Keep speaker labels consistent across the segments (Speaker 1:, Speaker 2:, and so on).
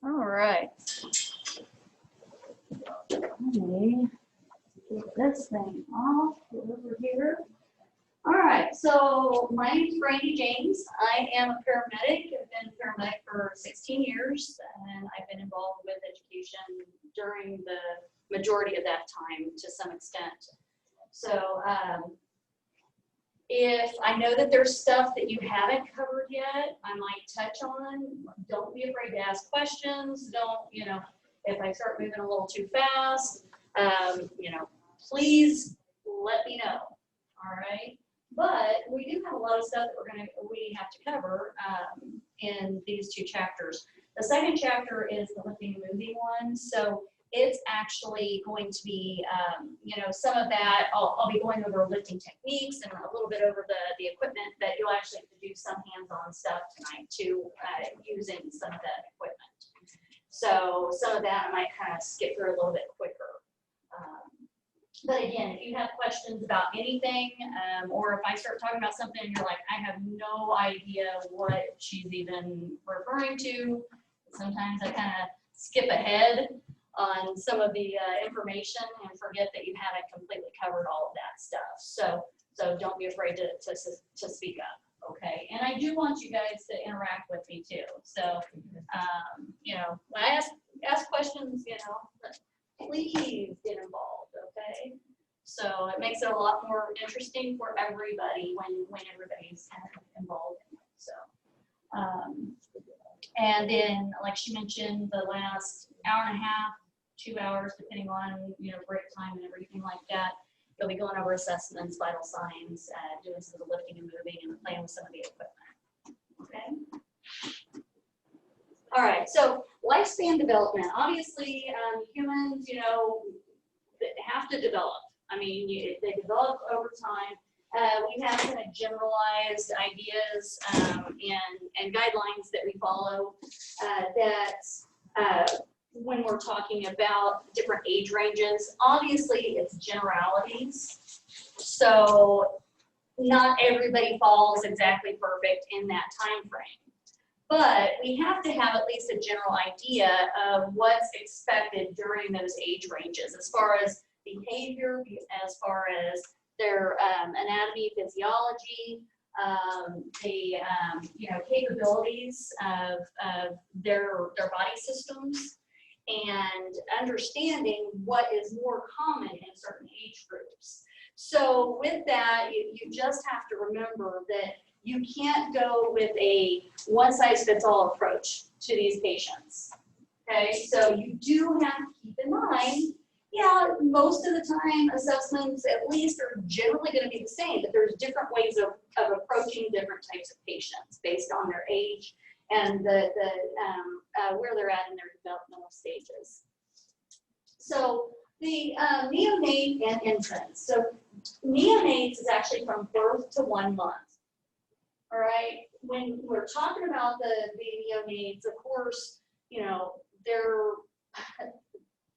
Speaker 1: All right. Let me get this thing off over here. All right, so my name is Brandy James. I am a paramedic. I've been a paramedic for 16 years, and I've been involved with education during the majority of that time to some extent. So if I know that there's stuff that you haven't covered yet, I might touch on. Don't be afraid to ask questions. Don't, you know, if I start moving a little too fast, you know, please let me know. All right. But we do have a lot of stuff that we have to cover in these two chapters. The second chapter is the lifting and moving one. So it's actually going to be, you know, some of that, I'll be going over lifting techniques and a little bit over the equipment that you'll actually have to do some hands-on stuff tonight too, using some of that equipment. So some of that I might kind of skip through a little bit quicker. But again, if you have questions about anything, or if I start talking about something and you're like, I have no idea what she's even referring to, sometimes I kind of skip ahead on some of the information and forget that you haven't completely covered all of that stuff. So don't be afraid to speak up, okay? And I do want you guys to interact with me too. So, you know, when I ask questions, you know, please get involved, okay? So it makes it a lot more interesting for everybody when everybody's kind of involved in it. So, and then, like she mentioned, the last hour and a half, 2 hours, depending on, you know, break time and everything like that, you'll be going over assessments, vital signs, doing some of the lifting and moving, and playing with some of the equipment. Okay. All right, so lifespan development. Obviously, humans, you know, have to develop. I mean, they develop over time. We have kind of generalized ideas and guidelines that we follow that when we're talking about different age ranges. Obviously, it's generalities. So not everybody falls exactly perfect in that time frame. But we have to have at least a general idea of what's expected during those age ranges as far as behavior, as far as their anatomy, physiology, the you know, capabilities of their body systems, and understanding what is more common in certain age groups. So with that, you just have to remember that you can't go with a one-size-fits-all approach to these patients, okay? So you do have to keep in mind, yeah, most of the time assessments at least are generally going to be the same, but there's different ways of approaching different types of patients based on their age and where they're at in their developmental stages. So the neonate and infants. So neonates is actually from birth to 1 month. All right, when we're talking about the neonates, of course, you know, they're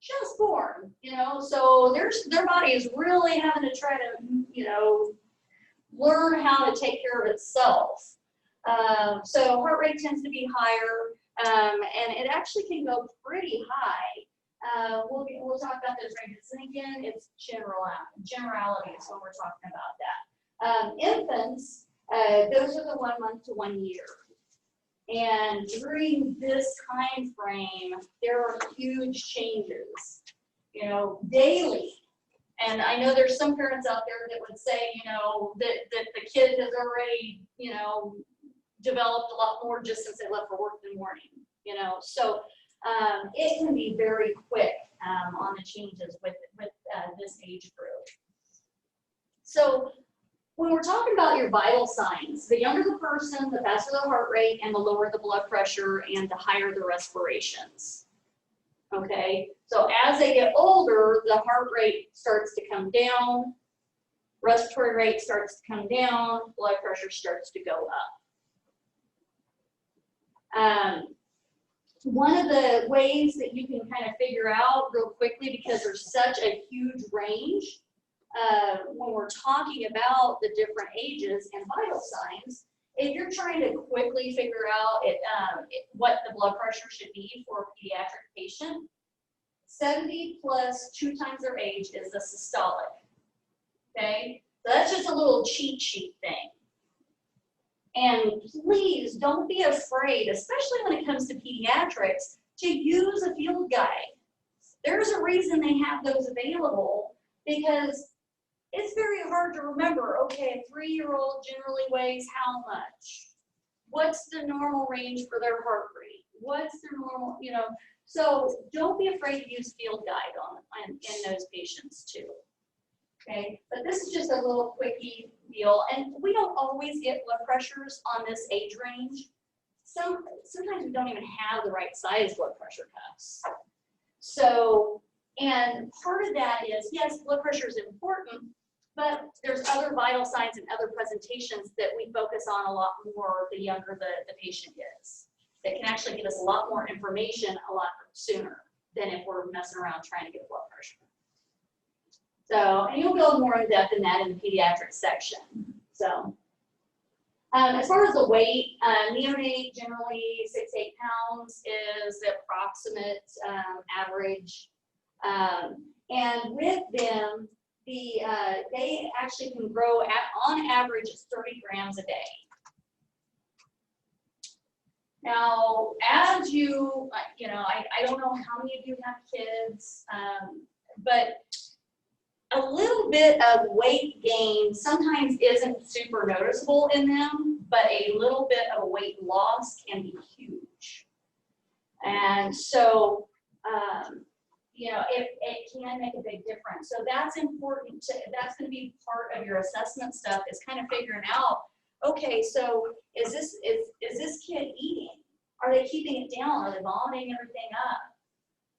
Speaker 1: just born, you know, so their body is really having to try to, you know, learn how to take care of itself. So heart rate tends to be higher, and it actually can go pretty high. We'll talk about those ranges. And again, it's generalities when we're talking about that. Infants, those are the 1 month to 1 year. And during this time frame, there are huge changes, you know, daily. And I know there's some parents out there that would say, you know, that the kid has already, you know, developed a lot more just since they left for work in the morning, you know. So it can be very quick on the changes with this age group. So when we're talking about your vital signs, the younger the person, the faster the heart rate, and the lower the blood pressure, and the higher the respirations. Okay, so as they get older, the heart rate starts to come down, respiratory rate starts to come down, blood pressure starts to go up. One of the ways that you can kind of figure out real quickly, because there's such a huge range, when we're talking about the different ages and vital signs, If you're trying to quickly figure out what the blood pressure should be for a pediatric patient, 70 plus 2 times their age is the systolic. Okay, so that's just a little cheat sheet thing. And please don't be afraid, especially when it comes to pediatrics, to use a field guide. There's a reason they have those available, because it's very hard to remember, okay, a 3-year-old generally weighs how much? What's the normal range for their heart rate? What's their normal, you know? So don't be afraid to use field guide in those patients too. Okay, but this is just a little quickie deal, and we don't always get blood pressures on this age range. Sometimes we don't even have the right size blood pressure cuffs. So, and part of that is, yes, blood pressure is important, but there's other vital signs and other presentations that we focus on a lot more the younger the patient is, that can actually give us a lot more information a lot sooner than if we're messing around trying to get blood pressure. So, and you'll go more in depth in that in the pediatric section. So, as far as the weight, neonate generally 6 to 8 pounds is the approximate average. And with them, they actually can grow on average 30 grams a day. Now, as you know, I don't know how many of you have kids, but a little bit of weight gain sometimes isn't super noticeable in them, but a little bit of weight loss can be huge. And so, you know, it can make a big difference. So that's important that's going to be part of your assessment stuff, is kind of figuring out, okay, so is this kid eating? Are they keeping it down? Are they vomiting everything up?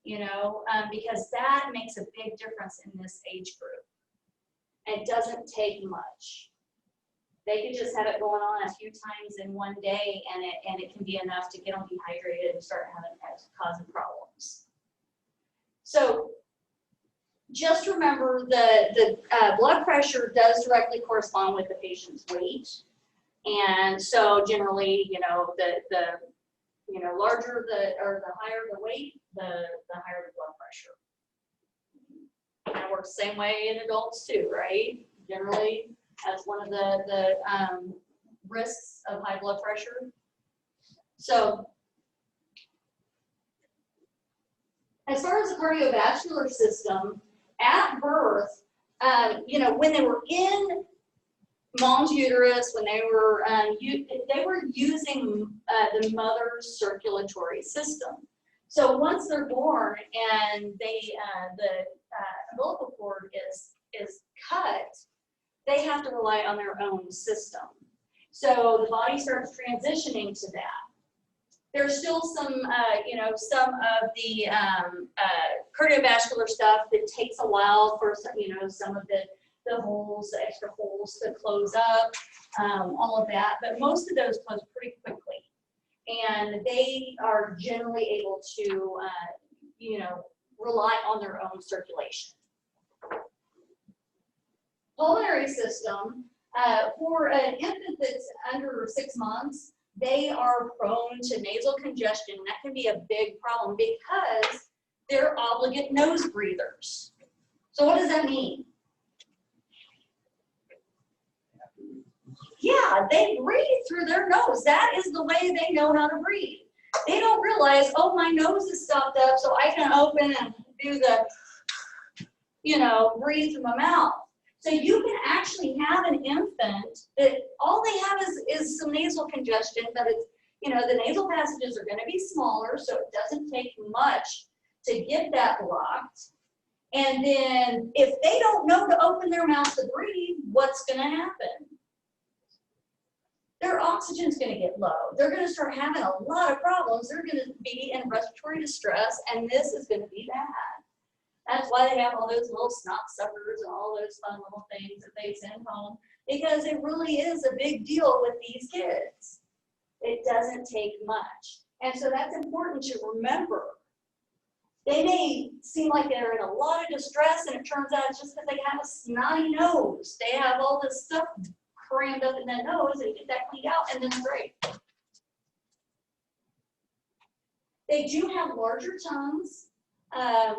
Speaker 1: You know, because that makes a big difference in this age group. It doesn't take much. They could just have it going on a few times in one day, and it can be enough to get them dehydrated and start causing problems. So just remember the blood pressure does directly correspond with the patient's weight, and so generally, you know, the larger or the higher the weight, the higher the blood pressure. And it works the same way in adults too, right? Generally, that's one of the risks of high blood pressure. So, as far as the cardiovascular system, at birth, you know, when they were in mom's uterus, when they were using the mother's circulatory system. So once they're born and the umbilical cord is cut, they have to rely on their own system. So the body starts transitioning to that. There's still some, you know, some of the cardiovascular stuff that takes a while for some, you know, some of the holes, the extra holes to close up, all of that. But most of those close pretty quickly. And they are generally able to, you know, rely on their own circulation. Pulmonary system, for an infant that's under 6 months, they are prone to nasal congestion. That can be a big problem because they're obligate nose breathers. So what does that mean? Yeah, they breathe through their nose. That is the way they know how to breathe. They don't realize, oh, my nose is stopped up, so I can open and do the, you know, breathe through my mouth. So you can actually have an infant that all they have is some nasal congestion, but it's, you know, the nasal passages are going to be smaller, so it doesn't take much to get that blocked. And then if they don't know to open their mouth to breathe, what's going to happen? Their oxygen's going to get low. They're going to start having a lot of problems. They're going to be in respiratory distress, and this is going to be bad. That's why they have all those little snot suckers and all those fun little things that they send home, because it really is a big deal with these kids. It doesn't take much. And so that's important to remember. They may seem like they're in a lot of distress, and it turns out it's just that they have a snotty nose. They have all this stuff crammed up in that nose and get that cleaned out, and then it's great. They do have larger tongues,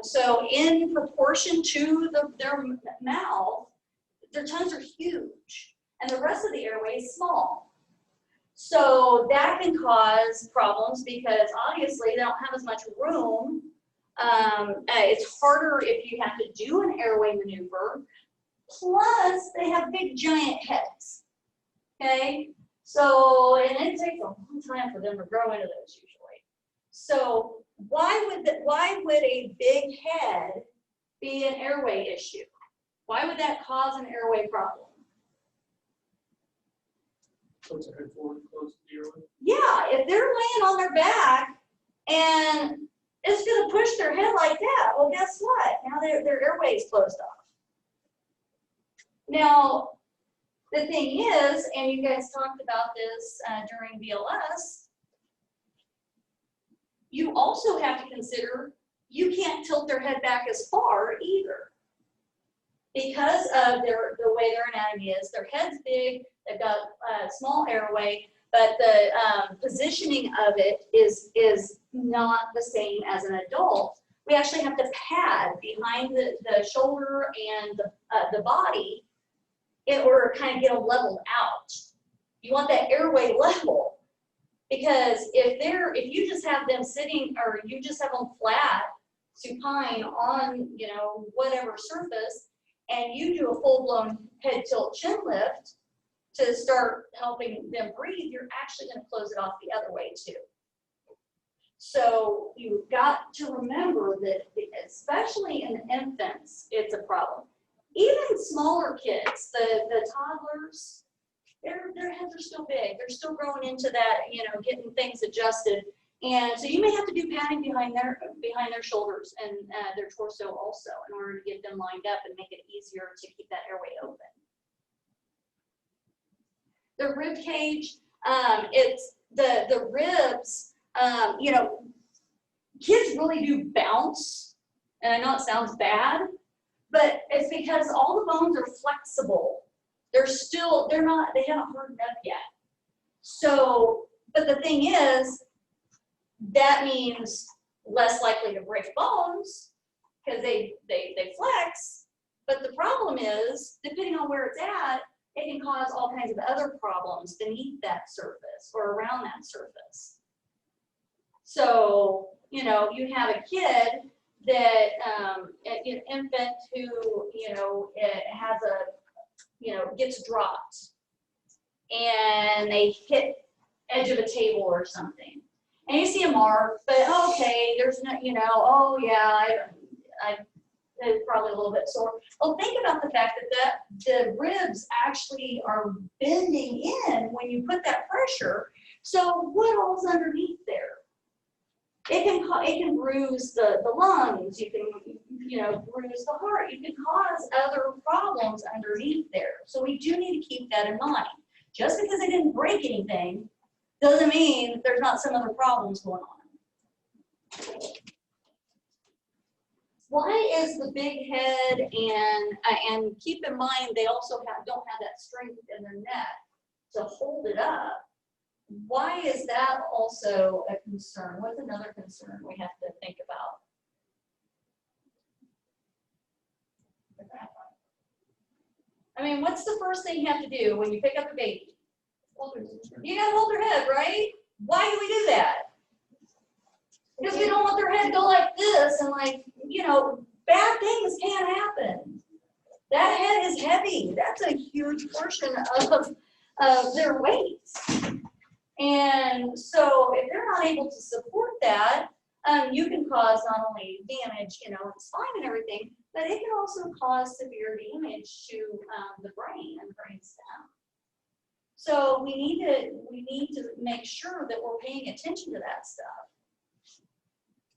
Speaker 1: so in proportion to their mouth, their tongues are huge, and the rest of the airway is small. So that can cause problems because obviously they don't have as much room. It's harder if you have to do an airway maneuver. Plus, they have big giant heads. Okay, so and it takes a long time for them to grow into those usually. So why would a big head be an airway issue? Why would that cause an airway problem?
Speaker 2: Puts their head forward close to the airway.
Speaker 1: Yeah, if they're laying on their back and it's going to push their head like that, well, guess what? Now their airway is closed off. Now, the thing is, and you guys talked about this during BLS, you also have to consider you can't tilt their head back as far either. Because of the way their anatomy is, their head's big, they've got a small airway, but the positioning of it is not the same as an adult. We actually have to pad behind the shoulder and the body in order to kind of get them leveled out. You want that airway level, because if you just have them sitting, or you just have them flat, supine on, you know, whatever surface, and you do a full-blown head tilt chin lift to start helping them breathe, you're actually going to close it off the other way too. So you've got to remember that, especially in infants, it's a problem. Even smaller kids, the toddlers, their heads are still big. They're still growing into that, you know, getting things adjusted. And so you may have to do padding behind their shoulders and their torso also in order to get them lined up and make it easier to keep that airway open. The rib cage, it's the ribs, you know, kids really do bounce, and I know it sounds bad, but it's because all the bones are flexible. They haven't hardened up yet. So, but the thing is, that means less likely to break bones because they flex. But the problem is, depending on where it's at, it can cause all kinds of other problems beneath that surface or around that surface. So, you know, you have a kid that, an infant who, you know, has gets dropped and they hit edge of a table or something. And you see a mark, but okay, there's no, you know, oh yeah, it's probably a little bit sore. Well, think about the fact that the ribs actually are bending in when you put that pressure. So what all's underneath there? It can bruise the lungs. You can, you know, bruise the heart. You can cause other problems underneath there. So we do need to keep that in mind. Just because they didn't break anything doesn't mean that there's not some other problems going on. Why is the big head, and keep in mind they also don't have that strength in their neck to hold it up. Why is that also a concern? What's another concern we have to think about? I mean, what's the first thing you have to do when you pick up a baby? You gotta hold their head, right? Why do we do that? Because we don't want their head to go like this, and like, you know, bad things can happen. That head is heavy. That's a huge portion of their weight. And so if they're not able to support that, you can cause not only damage, you know, in the spine and everything, but it can also cause severe damage to the brain and brain stem. So we need to make sure that we're paying attention to that stuff.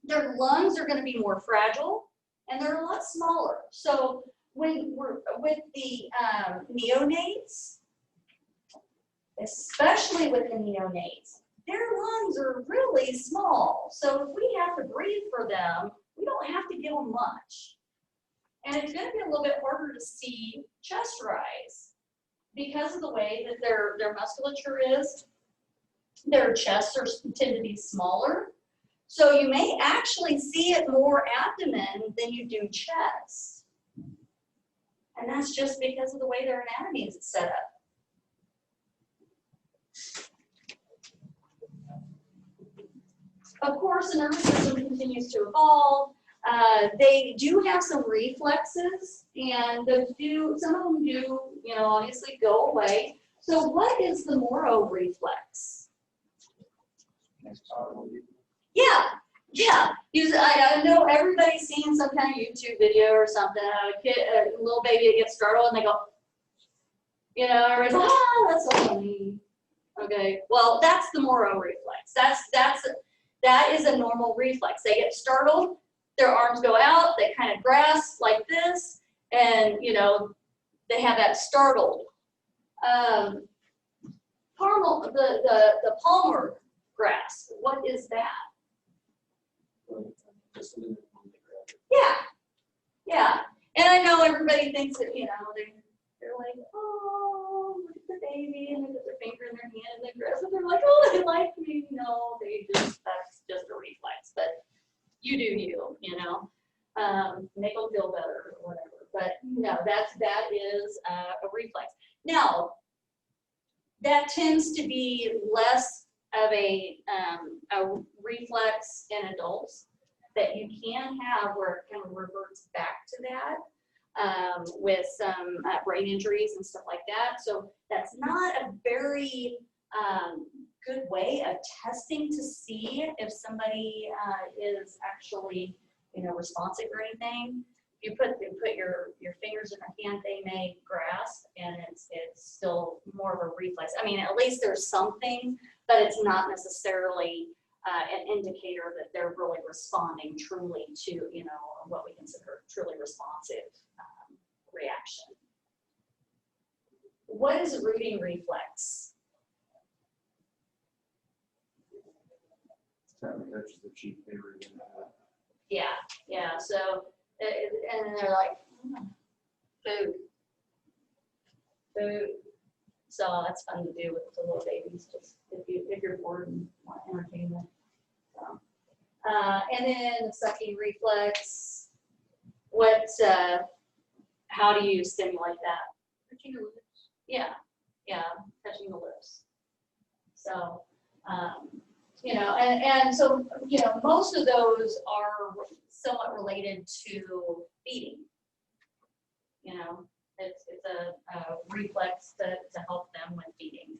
Speaker 1: Their lungs are going to be more fragile, and they're a lot smaller. So when we're with the neonates, especially with the neonates, their lungs are really small. So if we have to breathe for them, we don't have to give them much. And it's going to be a little bit harder to see chest rise. because of the way that their musculature is, their chests tend to be smaller. So you may actually see it more abdomen than you do chest. And that's just because of the way their anatomy is set up. Of course, the nervous system continues to evolve. They do have some reflexes, and some of them do, obviously go away. So what is the Moro reflex? Yeah. I know everybody's seen some kind of YouTube video or something. A little baby that gets startled and they go, everybody's like, that's so funny. Okay, well, that's the Moro reflex. That is a normal reflex. They get startled, their arms go out, they kind of grasp like this, and they have that startled. The palmar grasp, what is that? Yeah. And I know everybody thinks that, they're like, oh, look at the baby, and they put their finger in their hand and they grasp it. They're like, oh, they like me. No, that's just a reflex. But you do you, make them feel better or whatever. But no, that is a reflex. Now, that tends to be less of a reflex in adults that you can have where it kind of reverts back to that with some brain injuries and stuff like that. So that's not a very good way of testing to see if somebody is actually, responsive or anything. If you put your fingers in their hand, they may grasp, and it's still more of a reflex. I mean, at least there's something, but it's not necessarily an indicator that they're really responding truly to, what we consider truly responsive reaction. What is a rooting reflex?
Speaker 3: Touches the cheek area.
Speaker 1: Yeah. So, and then they're like, food. So that's fun to do with the little babies, just if you're bored and want entertainment. So, and then the sucking reflex. How do you stimulate that? Touching your lips. Yeah, touching the lips. So, and so, most of those are somewhat related to feeding. It's a reflex to help them with feeding.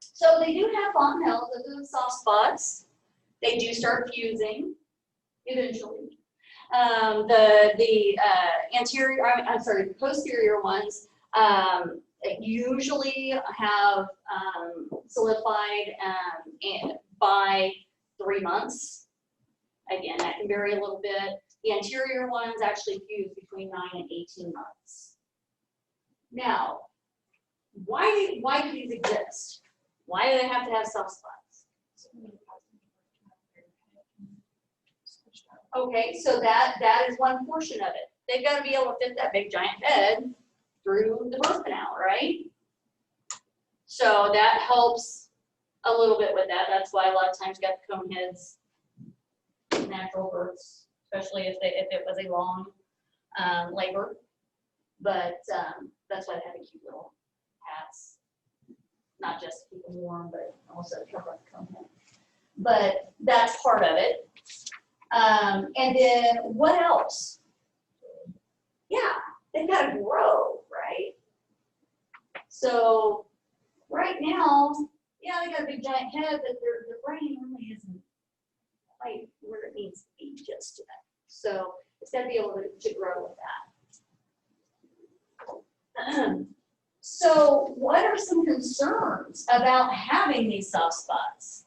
Speaker 1: So they do have fontanelles, those are the soft spots. They do start fusing eventually. The posterior ones usually have solidified by 3 months. Again, that can vary a little bit. The anterior ones actually fuse between 9 and 18 months. Now, why do these exist? Why do they have to have soft spots? Okay, so that is one portion of it. They've got to be able to fit that big giant head through the birth canal, right? So that helps a little bit with that. That's why a lot of times you got the cone heads, natural births, especially if it was a long labor. But that's why they have the cute little hats, not just to keep them warm, but also to cover up the cone head. But that's part of it. And then what else? Yeah, they've got to grow, right? So right now, yeah, they got a big giant head, but their brain really isn't quite where it needs to be just yet. So it's got to be able to grow with that. So what are some concerns about having these soft spots?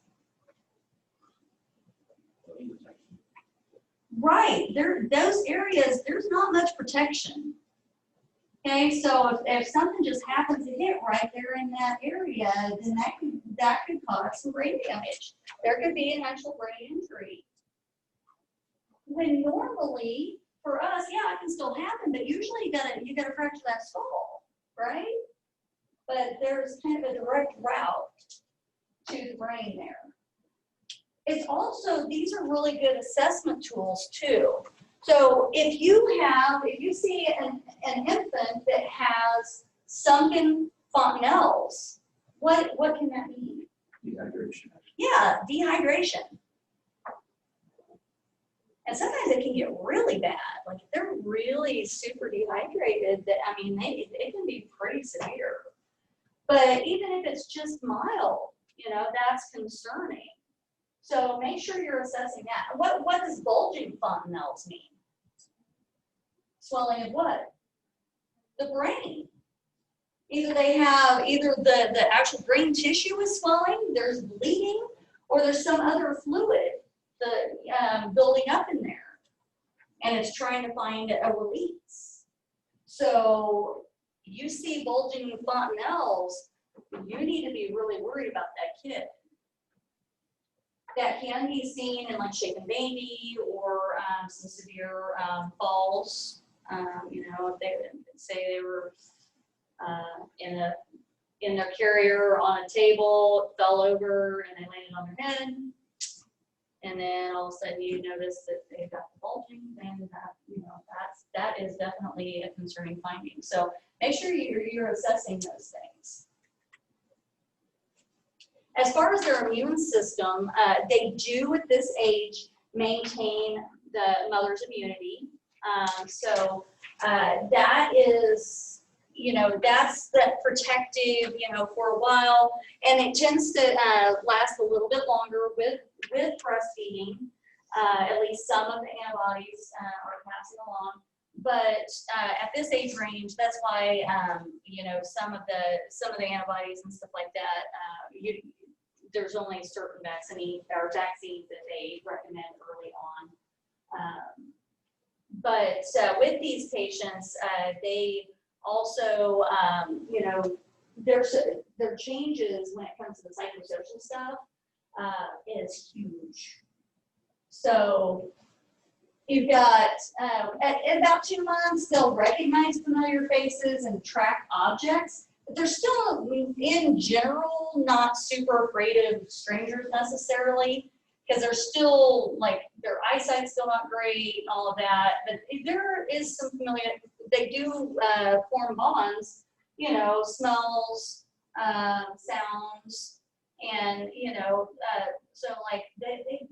Speaker 1: Right, those areas, there's not much protection. Okay, so if something just happens to hit right there in that area, then that could cause some brain damage. There could be an actual brain injury. When normally for us, yeah, it can still happen, but usually you gotta fracture that skull, right? But there's kind of a direct route to the brain there. It's also, these are really good assessment tools too. So if you see an infant that has sunken fontanelles, what can that mean?
Speaker 3: Dehydration.
Speaker 1: Yeah, dehydration. And sometimes it can get really bad. Like if they're really super dehydrated, that I mean, it can be pretty severe. But even if it's just mild, that's concerning. So make sure you're assessing that. What does bulging fontanelles mean? Swelling of what? The brain. Either the actual brain tissue is swelling, there's bleeding, or there's some other fluid building up in there, and it's trying to find a release. So you see bulging fontanelles, you need to be really worried about that kid. That can be seen in like shaken baby or some severe falls. If they say they were in their carrier on a table, fell over, and they landed on their head. And then all of a sudden you notice that they've got the bulging, then that is definitely a concerning finding. So make sure you're assessing those things. As far as their immune system, they do at this age maintain the mother's immunity. That is, that's that protective, for a while, and it tends to last a little bit longer with breastfeeding. At least some of the antibodies are passing along. But at this age range, that's why some of the antibodies and stuff like that, there's only certain vaccines that they recommend early on. But with these patients, they also, their changes when it comes to the psychosocial stuff is huge. So you've got, at about 2 months, they'll recognize familiar faces and track objects, but they're still, in general, not super afraid of strangers necessarily, because they're still, like, their eyesight's still not great and all of that, but there is some familiar, they do form bonds, smells, sounds, and, so, like, they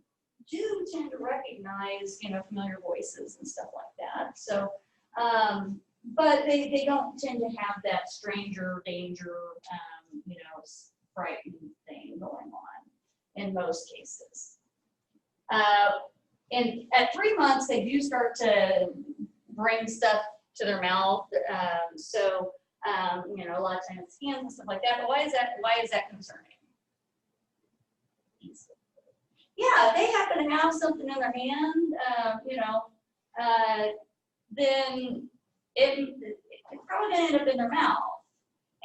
Speaker 1: do tend to recognize, familiar voices and stuff like that. So, but they don't tend to have that stranger danger, frightened thing going on in most cases. And at 3 months, they do start to bring stuff to their mouth. A lot of times hands and stuff like that. But why is that concerning? Yeah, if they happen to have something in their hand, then it's probably going to end up in their mouth.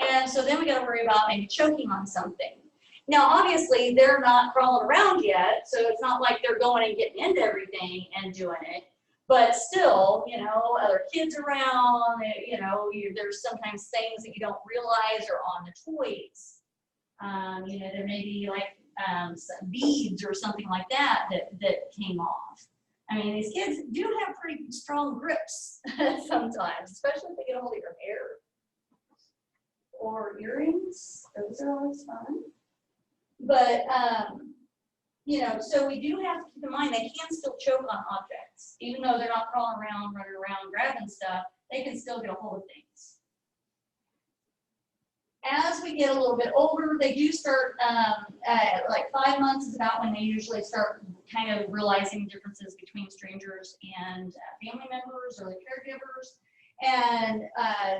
Speaker 1: And so then we got to worry about maybe choking on something. Now, obviously, they're not crawling around yet, so it's not like they're going and getting into everything and doing it. But still, other kids around, there's sometimes things that you don't realize are on the toys. There may be like some beads or something like that came off. I mean, these kids do have pretty strong grips sometimes, especially if they get a hold of your hair. Or earrings, those are always fun. But, so we do have to keep in mind they can still choke on objects. Even though they're not crawling around, running around, grabbing stuff, they can still get a hold of things. As we get a little bit older, they do start, like 5 months is about when they usually start kind of realizing differences between strangers and family members or the caregivers. And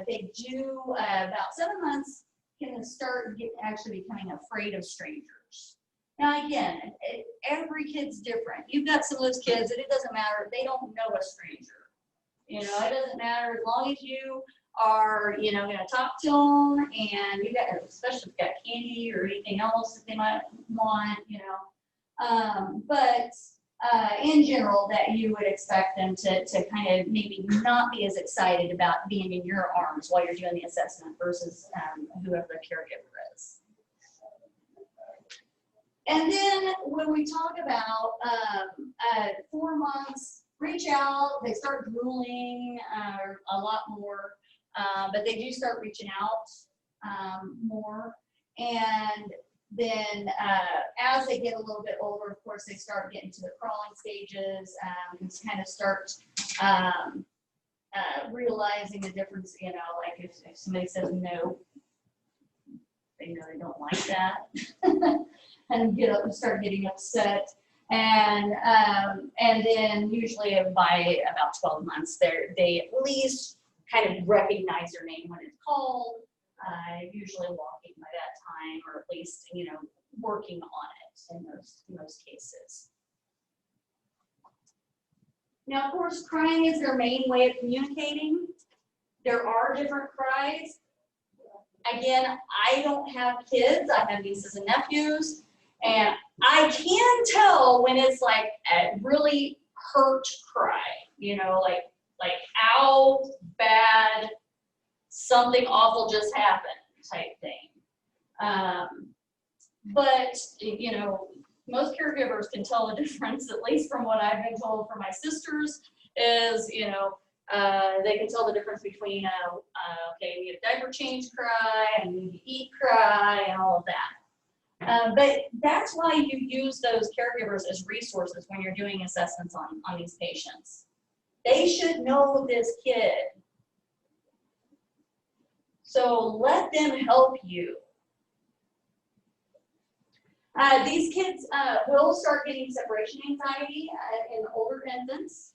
Speaker 1: they do, about 7 months, can start actually becoming afraid of strangers. Now again, every kid's different. You've got some of those kids that it doesn't matter, they don't know a stranger. It doesn't matter as long as you are, going to talk to them, and you got, especially if you've got candy or anything else that they might want, But in general, that you would expect them to kind of maybe not be as excited about being in your arms while you're doing the assessment versus whoever the caregiver is. And then when we talk about 4 months, reach out, they start drooling a lot more, but they do start reaching out more. And then as they get a little bit older, of course, they start getting to the crawling stages and kind of start realizing the difference, you know, like if somebody says no, they know they don't like that. And get up and start getting upset. And then usually by about 12 months, they at least kind of recognize their name when it's called, usually walking by that time, or at least, you know, working on it in most cases. Now, of course, crying is their main way of communicating. There are different cries. Again, I don't have kids, I have nieces and nephews, and I can tell when it's like a really hurt cry, you know, like ow, bad, something awful just happened type thing. But, you know, most caregivers can tell the difference, at least from what I've been told from my sisters, is, you know, they can tell the difference between, okay, we need a diaper change cry, and we need to eat cry, and all of that. But that's why you use those caregivers as resources when you're doing assessments on these patients. They should know this kid. So let them help you. These kids will start getting separation anxiety in older infants,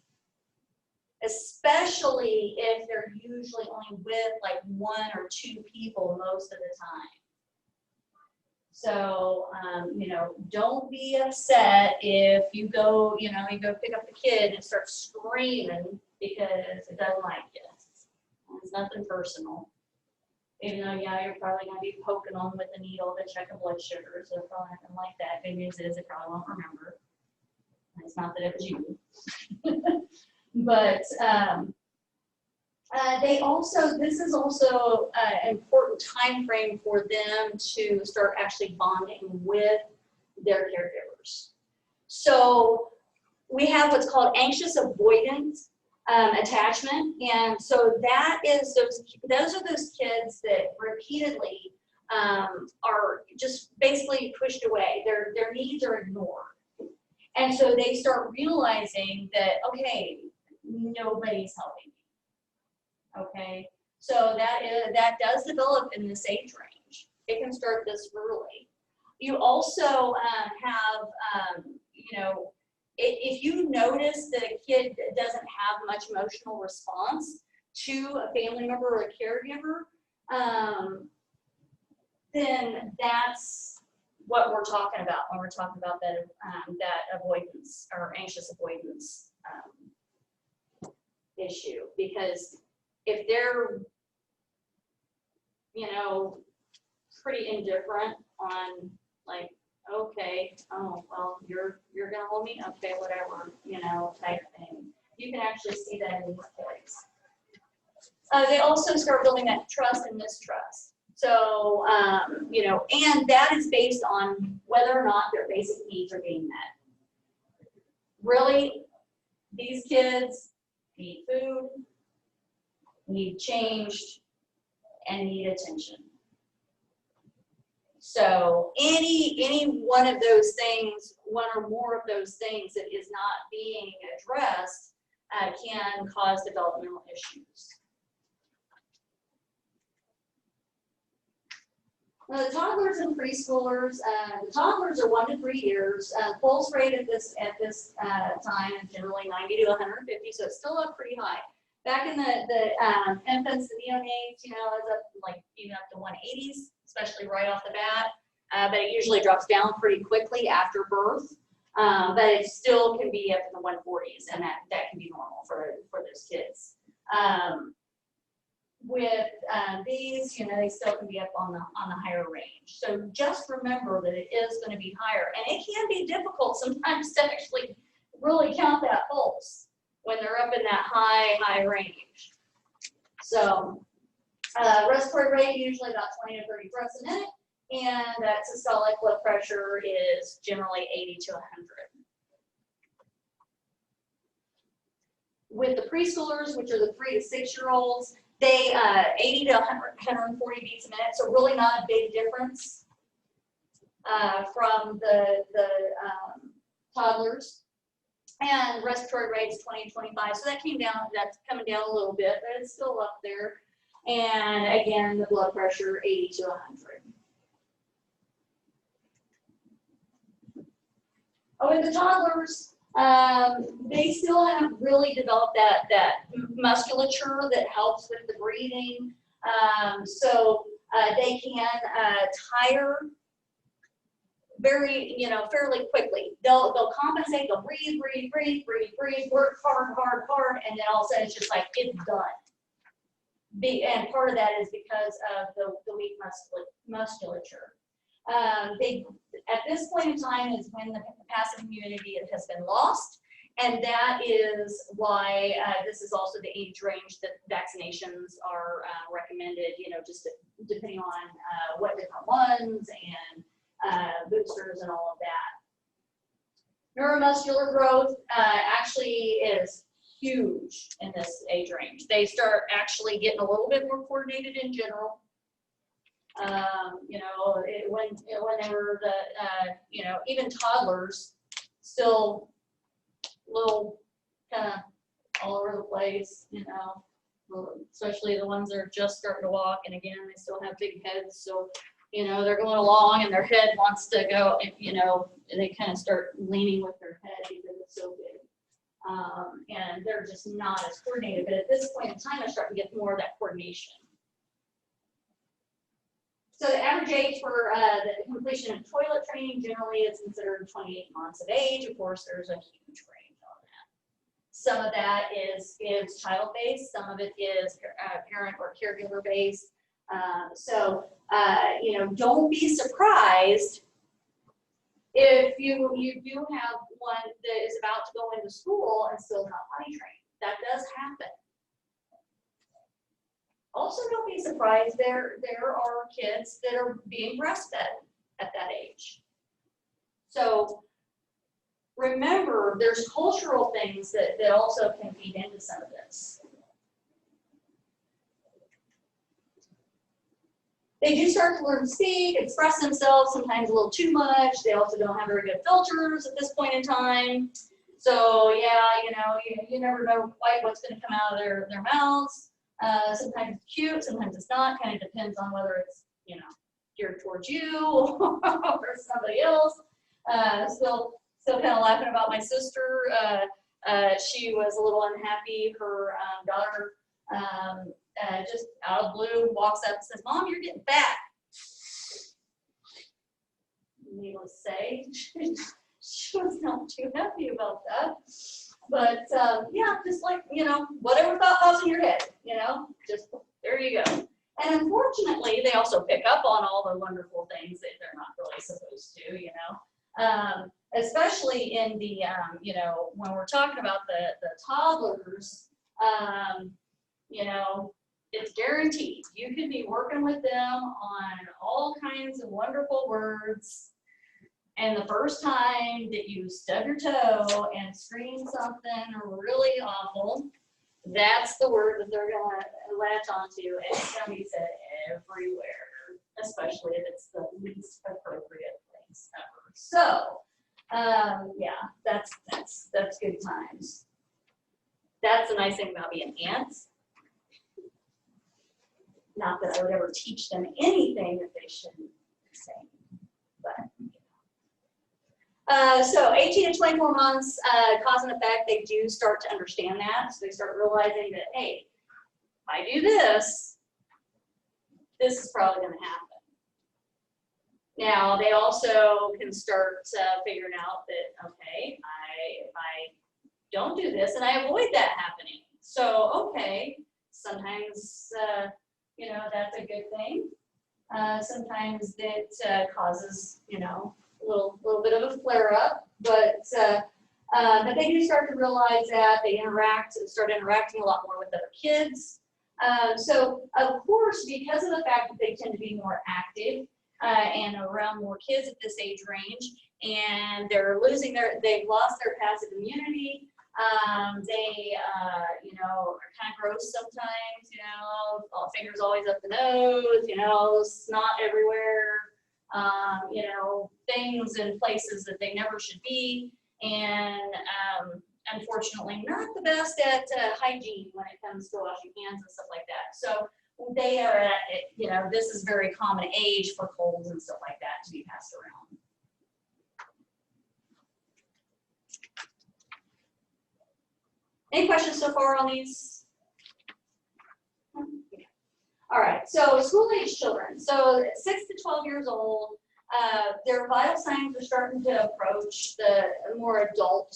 Speaker 1: especially if they're usually only with like 1 or 2 people most of the time. So, you know, don't be upset if you go, you know, you go pick up the kid and start screaming because it doesn't like you. It's nothing personal. Even though, yeah, you're probably going to be poking on with a needle to check a blood sugar, so probably nothing like that. Good news is it probably won't remember. It's not that it was you. But they also, this is also an important time frame for them to start actually bonding with their caregivers. So we have what's called anxious avoidant attachment, and so that is those are those kids that repeatedly are just basically pushed away. Their needs are ignored, and so they start realizing that, okay, nobody's helping me. Okay, so that does develop in this age range. It can start this early. You also have, you know, if you notice that a kid doesn't have much emotional response to a family member or a caregiver, then that's what we're talking about when we're talking about that avoidance or anxious avoidance issue. Because if they're, you know, pretty indifferent on, like, okay, oh, well, you're gonna hold me, okay, whatever, you know, type thing. You can actually see that in these kids. They also start building that trust and mistrust. So, you know, and that is based on whether or not their basic needs are being met. Really, these kids need food, need changed, and need attention. So any one of those things, one or more of those things that is not being addressed can cause developmental issues. Now, the toddlers and preschoolers, the toddlers are 1 to 3 years. Pulse rate at this time is generally 90 to 150, so it's still up pretty high. Back in the infants, the neonates, you know, is up like even up to 180s, especially right off the bat. But it usually drops down pretty quickly after birth. But it still can be up in the 140s, and that can be normal for those kids. With these, you know, they still can be up on the higher range. So just remember that it is going to be higher, and it can be difficult sometimes to actually really count that pulse when they're up in that high range. So respiratory rate usually about 20 to 30 breaths a minute, and systolic blood pressure is generally 80 to 100. With the preschoolers, which are the 3 to 6 year olds, they 80 to 140 beats a minute, so really not a big difference from the toddlers. And respiratory rates 20 to 25, so that came down, that's coming down a little bit, but it's still up there. And again, the blood pressure 80 to 100. Oh, with the toddlers, they still haven't really developed that musculature that helps with the breathing. So they can tire very, fairly quickly. They'll compensate, they'll breathe, work hard, and then all of a sudden it's just like, it's done. And part of that is because of the weak musculature. At this point in time is when the passive immunity has been lost, and that is why this is also the age range that vaccinations are recommended, just depending on what different ones and boosters and all of that. Neuromuscular growth actually is huge in this age range. They start actually getting a little bit more coordinated in general. When they were even toddlers, still little kind of all over the place, especially the ones that are just starting to walk. And again, they still have big heads, so they're going along and their head wants to go, and they kind of start leaning with their head because it's so big. And they're just not as coordinated. But at this point in time, they're starting to get more of that coordination. So the average age for the completion of toilet training generally is considered 28 months of age. Of course, there's a huge range on that. Some of that is child-based. Some of it is parent or caregiver-based. So don't be surprised if you do have one that is about to go into school and still not potty trained. That does happen. Also, don't be surprised, there are kids that are being breastfed at that age. So remember, there's cultural things that also can feed into some of this. They do start to learn to speak, express themselves, sometimes a little too much. They also don't have very good filters at this point in time. So yeah, you never know quite what's going to come out of their mouths. Sometimes it's cute, sometimes it's not. Kind of depends on whether it's geared towards you or somebody else. Still kind of laughing about my sister. She was a little unhappy. Her daughter just out of the blue walks up and says, "Mom, you're getting fat." Needless to say, she was not too happy about that. But yeah, just like, whatever thought goes in your head, just there you go. And unfortunately, they also pick up on all the wonderful things that they're not really supposed to, especially in the, when we're talking about the toddlers, it's guaranteed. You can be working with them on all kinds of wonderful words. And the first time that you stub your toe and scream something really awful, that's the word that they're going to latch onto, and it's going to be said everywhere, especially if it's the least appropriate place ever. So, yeah, that's good times. That's the nice thing about being aunts. Not that I would ever teach them anything that they shouldn't say, but. So 18 to 24 months, cause and effect, they do start to understand that. So they start realizing that, hey, if I do this, this is probably going to happen. Now, they also can start figuring out that, okay, if I don't do this, and I avoid that happening. So, okay, sometimes, that's a good thing. Sometimes it causes, a little bit of a flare up, but But they do start to realize that they start interacting a lot more with other kids. So of course, because of the fact that they tend to be more active and around more kids at this age range, and they've lost their passive immunity. They, are kind of gross sometimes, fingers always up the nose, snot everywhere, things in places that they never should be. And unfortunately, not the best at hygiene when it comes to washing hands and stuff like that. So they are at, this is very common age for colds and stuff like that to be passed around. Any questions so far on these? All right, so school-age children. So 6 to 12 years old, their vital signs are starting to approach the more adult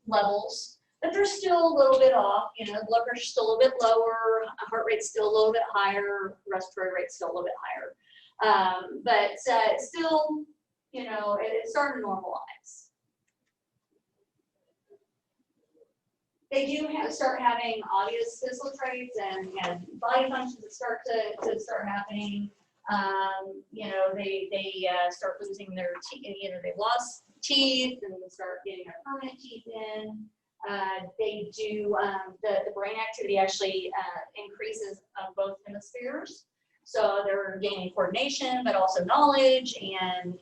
Speaker 1: levels, but they're still a little bit off. Blood pressure's still a little bit lower, heart rate's still a little bit higher, respiratory rate's still a little bit higher. But still, it's starting to normalize. They do start having obvious physical traits and body functions that start to start happening. They start losing their teeth. They've lost teeth and start getting their permanent teeth in. They do the brain activity actually increases on both hemispheres. So they're gaining coordination, but also knowledge and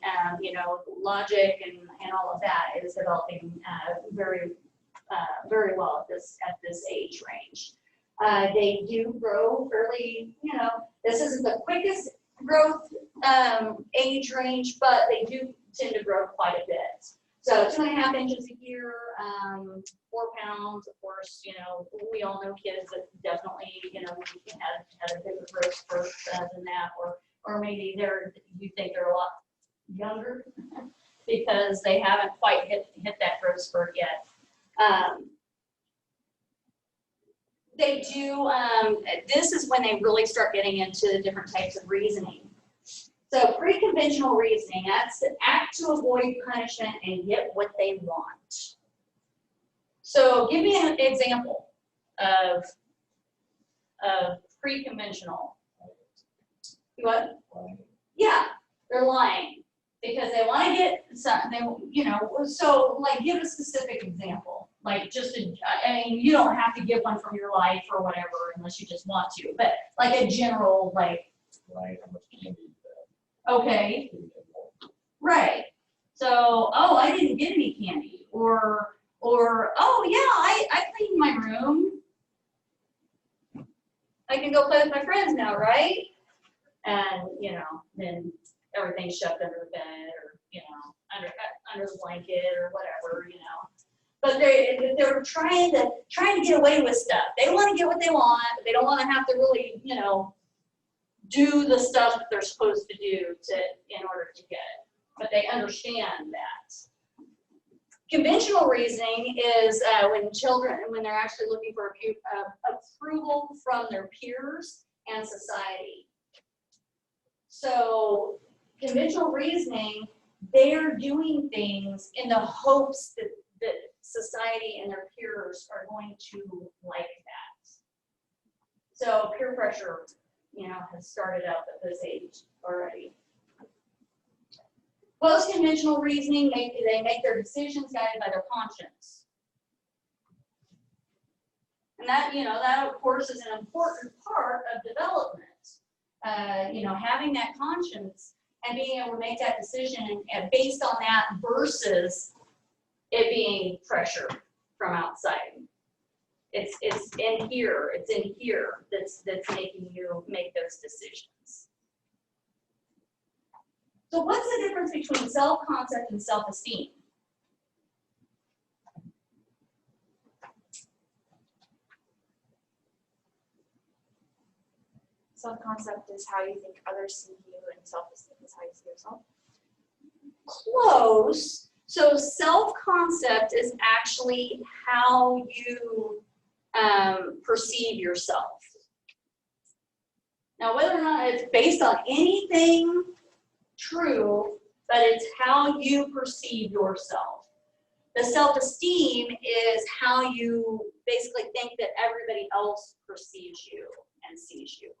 Speaker 1: logic and all of that is developing very well at this age range. They do grow fairly, this isn't the quickest growth age range, but they do tend to grow quite a bit. So 2.5 inches a year, 4 pounds, of course, we all know kids that definitely, had a bigger growth spurt than that, or maybe you think they're a lot younger because they haven't quite hit that growth spurt yet. They do, this is when they really start getting into the different types of reasoning. So pre-conventional reasoning, that's to act to avoid punishment and get what they want. So give me an example of pre-conventional. What? Yeah, they're lying because they want to get something, so like give a specific example. Like you don't have to give one from your life or whatever unless you just want to, but like a general, like.
Speaker 3: Right, how much candy you
Speaker 1: Okay. Right. So, oh, I didn't get any candy. Or oh yeah, I cleaned my room. I can go play with my friends now, right? And then everything's shoved under the bed or under the blanket or whatever, But they're trying to get away with stuff. They want to get what they want, but they don't want to have to really, do the stuff that they're supposed to do in order to get it. But they understand that. Conventional reasoning is when they're actually looking for approval from their peers and society. So conventional reasoning, they're doing things in the hopes that society and their peers are going to like that. So peer pressure, has started up at this age already. Post-conventional reasoning, they make their decisions guided by their conscience. And that, that of course is an important part of development. Having that conscience and being able to make that decision and based on that versus it being pressure from outside. It's in here that's making you make those decisions. So what's the difference between self-concept and self-esteem?
Speaker 4: Self-concept is how you think others see you, and self-esteem is how you see yourself.
Speaker 1: Close. So self-concept is actually how you perceive yourself. Now, whether or not it's based on anything true, but it's how you perceive yourself. The self-esteem is how you basically think that everybody else perceives you and sees you.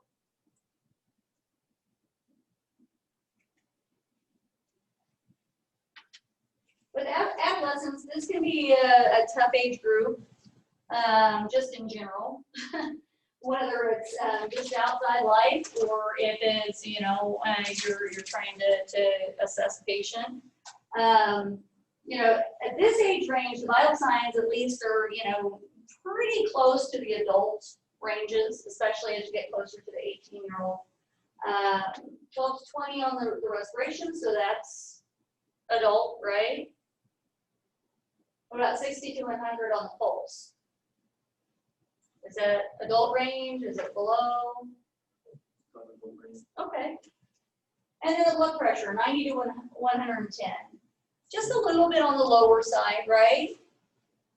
Speaker 1: With adolescents, this can be a tough age group, just in general. Whether it's just outside life or if it's, you're trying to assess a patient. At this age range, the vital signs at least are, pretty close to the adult ranges, especially as you get closer to the 18-year-old. 12 to 20 on the respiration, so that's adult, right? What about 60 to 100 on the pulse? Is that adult range? Is it below? Okay. And then the blood pressure, 90 to 110. Just a little bit on the lower side, right?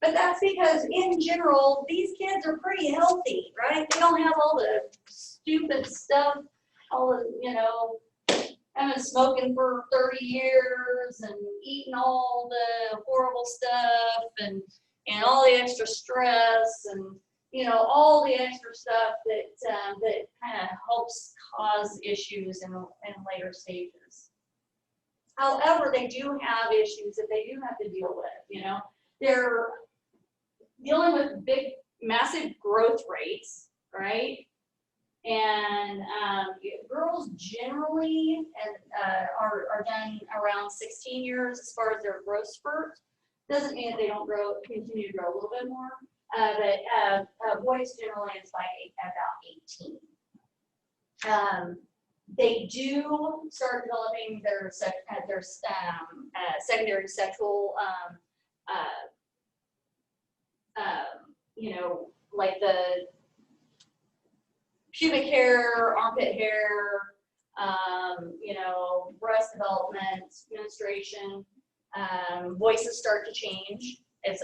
Speaker 1: But that's because in general, these kids are pretty healthy, right? They don't have all the stupid stuff, all the, I've been smoking for 30 years and eating all the horrible stuff and all the extra stress and, all the extra stuff that kind of helps cause issues in later stages. However, they do have issues that they do have to deal with, They're dealing with big, massive growth rates, right? And girls generally are done around 16 years as far as their growth spurt. Doesn't mean that they don't continue to grow a little bit more, but boys generally is by about 18. They do start developing their secondary sexual, like the pubic hair, armpit hair, breast development, menstruation, voices start to change. It's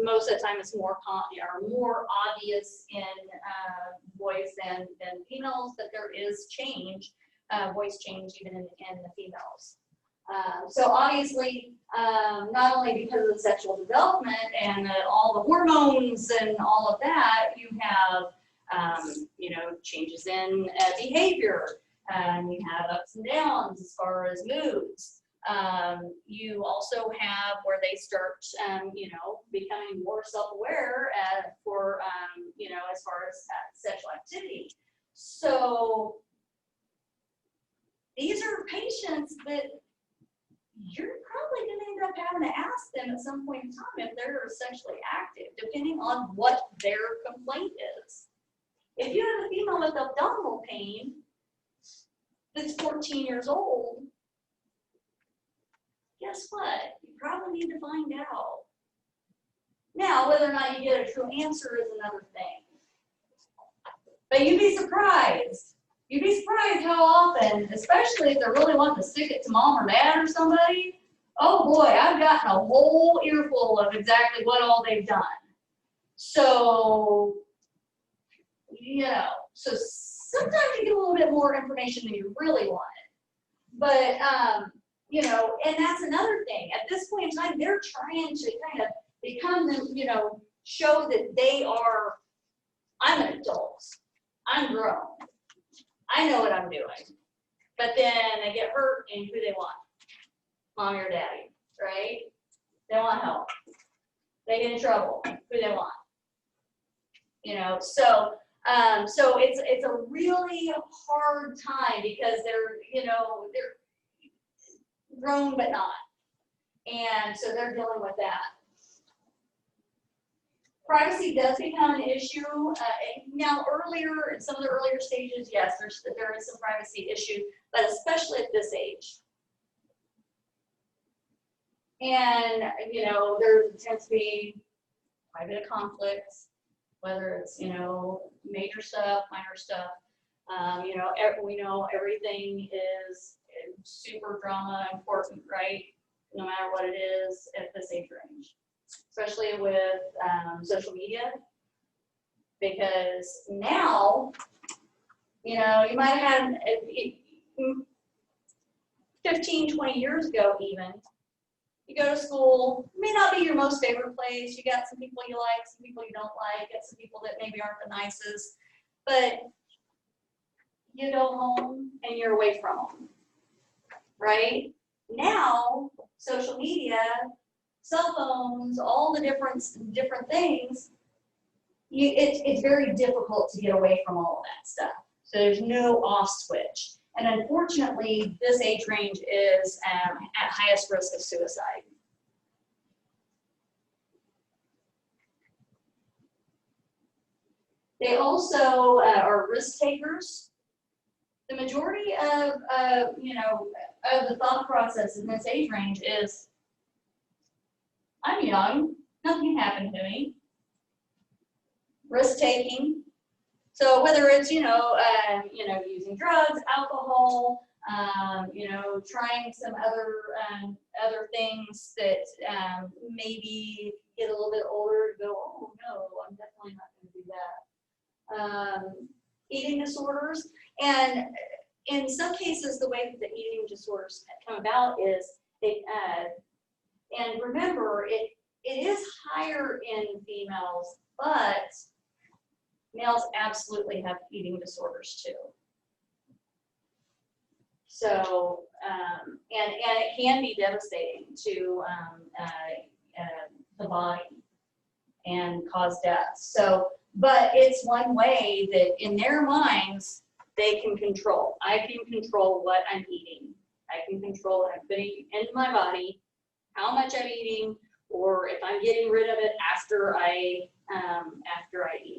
Speaker 1: most of the time it's more obvious in boys than females, but there is change, voice change even in the females. So obviously, not only because of the sexual development and all the hormones and all of that, you have changes in behavior. You have ups and downs as far as moods. You also have where they start, becoming more self-aware for, as far as sexual activity. So these are patients that you're probably going to end up having to ask them at some point in time if they're sexually active, depending on what their complaint is. If you have a female with abdominal pain that's 14 years old, guess what? You probably need to find out. Now, whether or not you get a true answer is another thing. But you'd be surprised. You'd be surprised how often, especially if they're really wanting to stick it to mom or dad or somebody, oh boy, I've gotten a whole earful of exactly what all they've done. So, so sometimes you get a little bit more information than you really wanted. But, and that's another thing. At this point in time, they're trying to kind of become, show that they are, I'm an adult. I'm grown. I know what I'm doing. But then they get hurt, and who they want? Mommy or daddy, right? They want help. They get in trouble. Who they want? So it's a really hard time because they're grown but not. And so they're dealing with that. Privacy does become an issue. Now, earlier, in some of the earlier stages, yes, there is some privacy issue, but especially at this age. And, there tends to be quite a bit of conflicts, whether it's, major stuff, minor stuff. We know everything is super drama important, right? No matter what it is at this age range. Especially with social media, because now, you might have had 15, 20 years ago even, You go to school, may not be your most favorite place. You got some people you like, some people you don't like, got some people that maybe aren't the nicest, but you go home and you're away from them, right? Now, social media, cell phones, all the different things, it's very difficult to get away from all of that stuff. So there's no off switch. And unfortunately, this age range is at highest risk of suicide. They also are risk takers. The majority of the thought process in this age range is, I'm young, nothing happened to me. Risk taking. So whether it's using drugs, alcohol, trying some other things that maybe get a little bit older, go, oh no, I'm definitely not going to do that. Eating disorders, and in some cases, the way that the eating disorders come about is and remember, it is higher in females, but males absolutely have eating disorders too. So, and it can be devastating to the body and cause death. So, but it's one way that in their minds, they can control. I can control what I'm eating. I can control what I'm putting into my body, how much I'm eating, or if I'm getting rid of it after I eat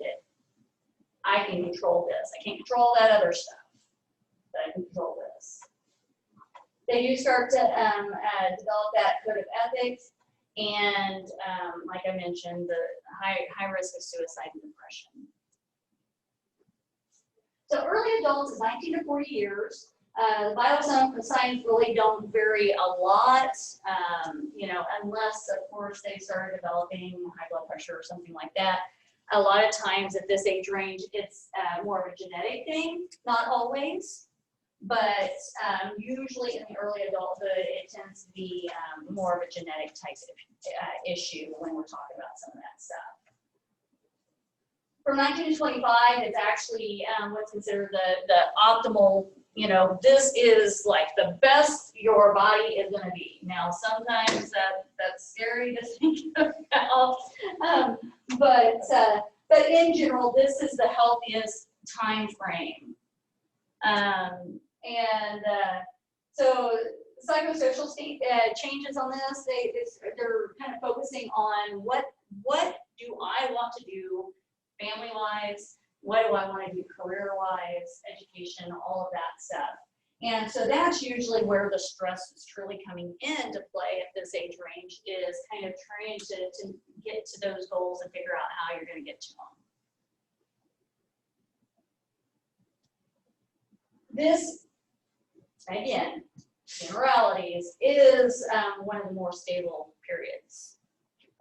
Speaker 1: it. I can control this. I can't control that other stuff, but I can control this. They do start to develop that code of ethics, and like I mentioned, the high risk of suicide and depression. So early adults is 19 to 40 years. The vital signs really don't vary a lot, unless, of course, they started developing high blood pressure or something like that. A lot of times at this age range, it's more of a genetic thing, not always, but usually in the early adulthood, it tends to be more of a genetic type of issue when we're talking about some of that stuff. From 19 to 25, it's actually what's considered the optimal, this is like the best your body is going to be. Now, sometimes that's scary to think about, but in general, this is the healthiest time frame. So psychosocial changes on this, they're kind of focusing on what do I want to do family-wise, what do I want to do career-wise, education, all of that stuff. And so that's usually where the stress is truly coming into play at this age range, is kind of trying to get to those goals and figure out how you're going to get to them. This, again, generalities, is one of the more stable periods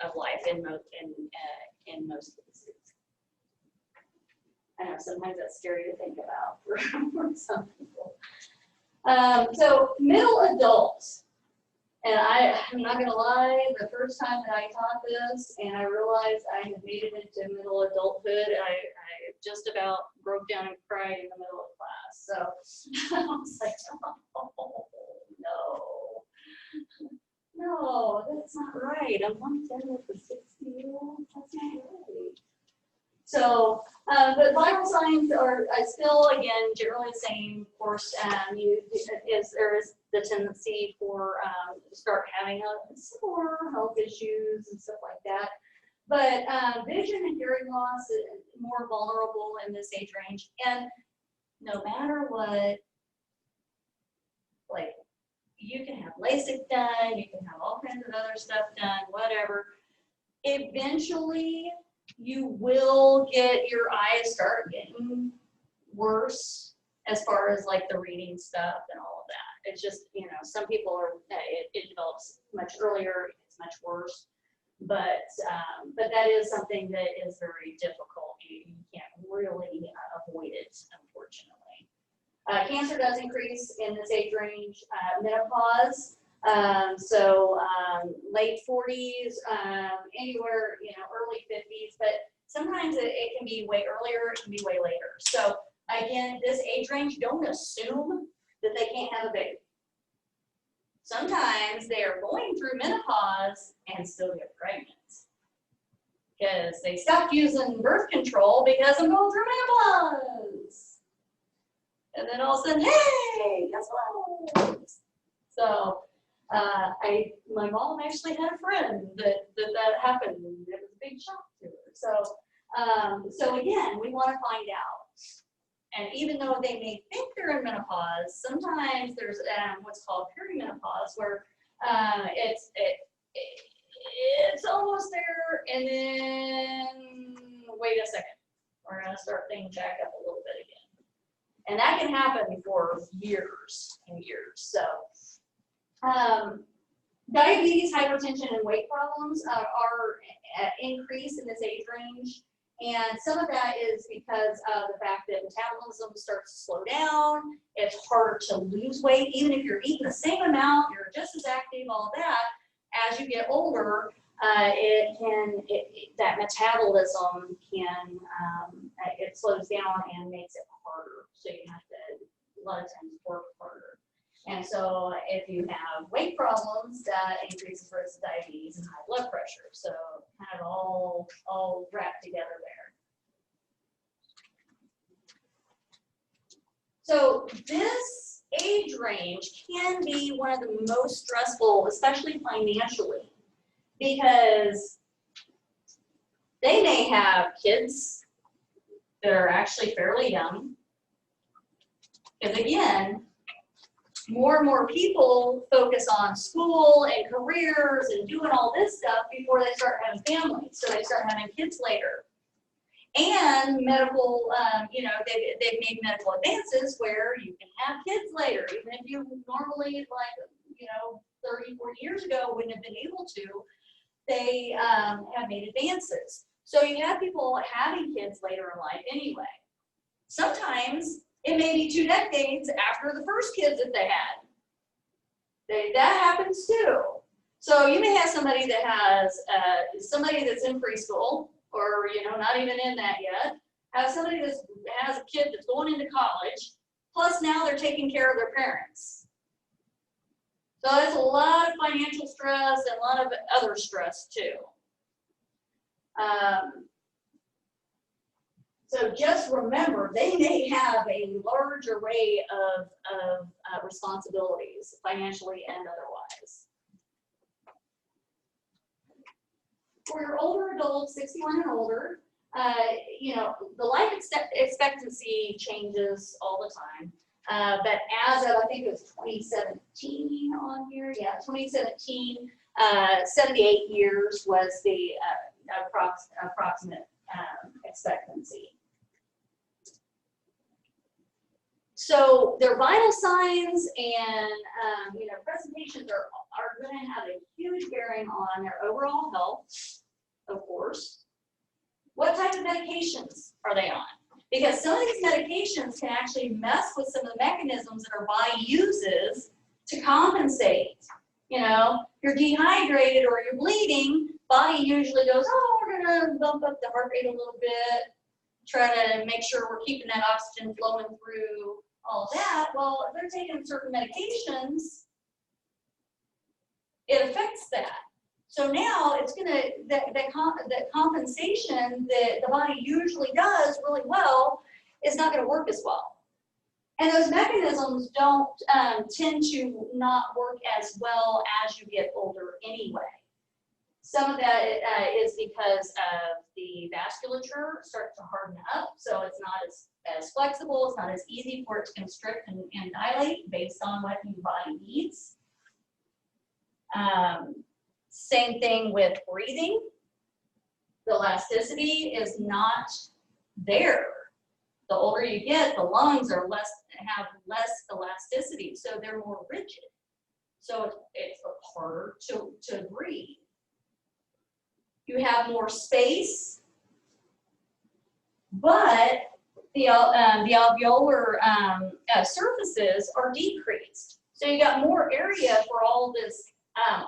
Speaker 1: of life in most cases. I know sometimes that's scary to think about for some people. So middle adults, and I'm not gonna lie, the first time that I taught this and I realized I had made it into middle adulthood, I just about broke down and cried in the middle of class. So I was like, oh, no, that's not right. I'm not done with the 60-year-old. That's not right. So the vital signs are still, again, generally the same. Of course, there is the tendency for to start having some more health issues and stuff like that. But vision and hearing loss is more vulnerable in this age range. And no matter what, like, you can have LASIK done, you can have all kinds of other stuff done, whatever. Eventually, you will get your eyes start getting worse as far as like the reading stuff and all of that. It's just, some people are, it develops much earlier, it's much worse. But that is something that is very difficult. You can't really avoid it, unfortunately. Cancer does increase in this age range. Menopause, Late 40s, anywhere, early 50s, but sometimes it can be way earlier, it can be way later. So again, this age range, don't assume that they can't have a baby. Sometimes they are going through menopause and still get pregnant because they stopped using birth control because I'm going through menopause. And then all of a sudden, hey, guess what? So my mom actually had a friend that happened. It was a big shock to her. So again, we want to find out. And even though they may think they're in menopause, sometimes there's what's called perimenopause, where it's almost there, and then wait a second, we're gonna start things back up a little bit again, and that can happen for years and years. So, diabetes, hypertension, and weight problems are increased in this age range. And some of that is because of the fact that metabolism starts to slow down. It's harder to lose weight, even if you're eating the same amount, you're just as active, all that. As you get older, that metabolism it slows down and makes it harder. So you have to, a lot of times, work harder. And so if you have weight problems, that increases risk of diabetes and high blood pressure. So kind of all wrapped together there. So this age range can be one of the most stressful, especially financially, because they may have kids that are actually fairly young. Because again, more and more people focus on school and careers and doing all this stuff before they start having families. So they start having kids later. And medical, they've made medical advances where you can have kids later, even if you normally, 30, 40 years ago wouldn't have been able to. They have made advances. So you have people having kids later in life anyway. Sometimes it may be 2 decades after the first kids that they had. That happens too. So you may have somebody that has somebody that's in preschool, or not even in that yet. Have somebody that has a kid that's going into college. Plus now they're taking care of their parents. So that's a lot of financial stress and a lot of other stress too. So just remember, they may have a large array of responsibilities, financially and otherwise. For your older adults, 61 and older, the life expectancy changes all the time. But as of, I think it was 2017 on here, yeah, 2017, 78 years was the approximate expectancy. So their vital signs and presentations are going to have a huge bearing on their overall health, of course. What type of medications are they on? Because some of these medications can actually mess with some of the mechanisms that our body uses to compensate. You're dehydrated or you're bleeding, body usually goes, oh, we're going to bump up the heart rate a little bit, try to make sure we're keeping that oxygen flowing through all that. Well, if they're taking certain medications, it affects that. So now it's going to, that compensation that the body usually does really well is not going to work as well. And those mechanisms don't tend to not work as well as you get older anyway. Some of that is because of the vasculature starts to harden up, so it's not as flexible, it's not as easy for it to constrict and dilate based on what your body needs. Same thing with breathing. The elasticity is not there. The older you get, the lungs have less elasticity, so they're more rigid. So it's harder to breathe. You have more space, but the alveolar surfaces are decreased. So you got more area for all this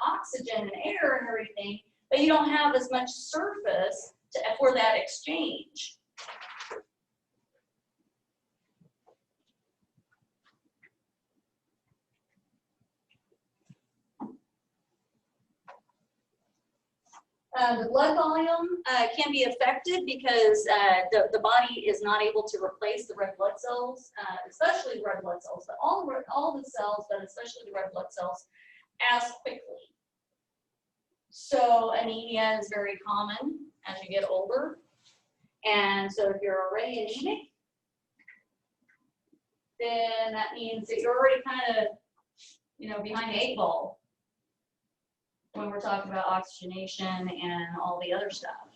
Speaker 1: oxygen and air and everything, but you don't have as much surface for that exchange. The blood volume can be affected because the body is not able to replace the red blood cells, especially the red blood cells, but all the cells, but especially the red blood cells, as quickly. So anemia is very common as you get older. And so if you're already anemic, then that means that you're already kind of, behind the 8 ball when we're talking about oxygenation and all the other stuff.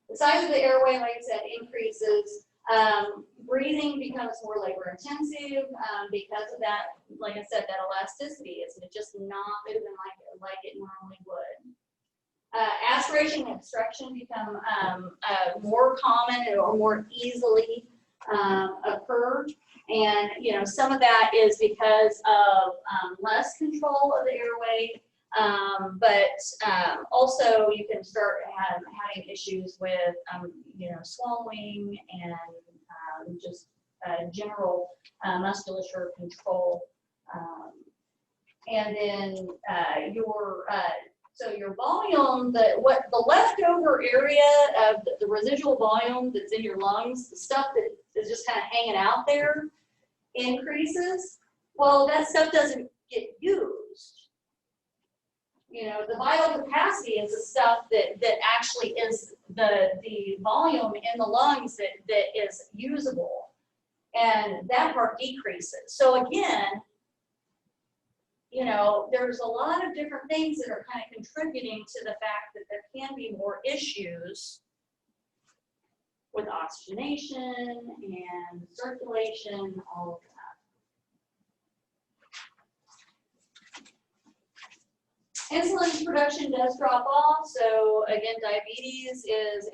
Speaker 1: The size of the airway, like I said, increases. Breathing becomes more labor intensive because of that, like I said, that elasticity. It's just not moving like it normally would. Aspiration and obstruction become more common or more easily occur. And, some of that is because of less control of the airway, but also you can start having issues with, swallowing and just general musculature control. And then so your volume, the leftover area of the residual volume that's in your lungs, the stuff that is just kind of hanging out there, increases. Well, that stuff doesn't get used. The vital capacity is the stuff that actually is the volume in the lungs that is usable, and that part decreases. So again, there's a lot of different things that are kind of contributing to the fact that there can be more issues with oxygenation and circulation, all of that. Insulin production does drop off, so again, diabetes is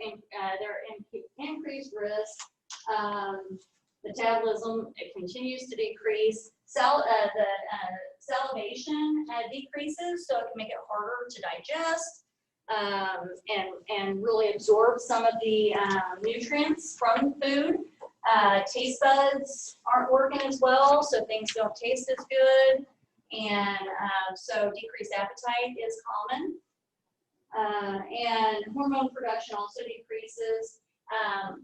Speaker 1: increased risk. Metabolism, it continues to decrease. The salivation decreases, so it can make it harder to digest and really absorb some of the nutrients from food. Taste buds aren't working as well, so things don't taste as good. And so decreased appetite is common. And hormone production also decreases.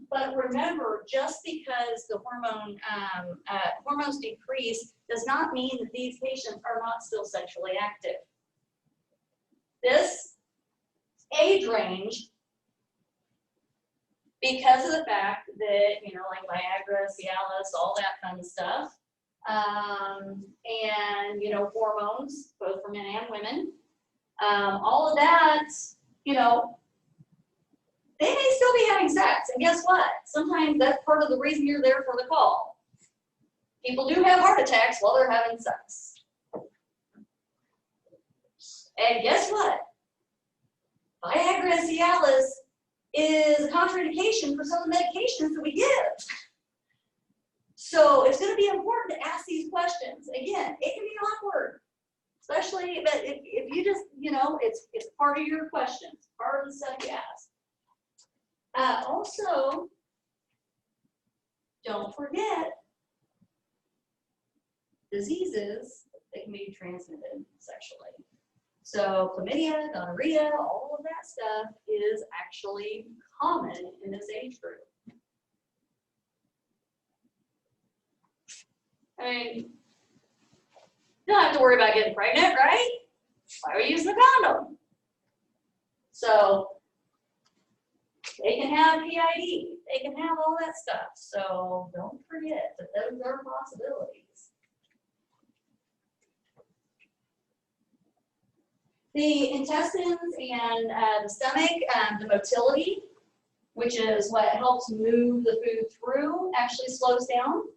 Speaker 1: But remember, just because the hormones decrease does not mean that these patients are not still sexually active. This age range, because of the fact that, like Viagra, Cialis, all that kind of stuff, and, hormones, both for men and women, all of that, they may still be having sex. And guess what? Sometimes that's part of the reason you're there for the call. People do have heart attacks while they're having sex. And guess what? Viagra and Cialis is a contraindication for some of the medications that we give. So it's going to be important to ask these questions. Again, it can be awkward, especially if you just, it's part of your questions, part of the stuff you ask. Also, don't forget diseases that can be transmitted sexually. So chlamydia, gonorrhea, all of that stuff is actually common in this age group. I mean, you don't have to worry about getting pregnant, right? Why are we using a condom? So they can have PID, they can have all that stuff. So don't forget that those are possibilities. The intestines and the stomach, the motility, which is what helps move the food through, actually slows down.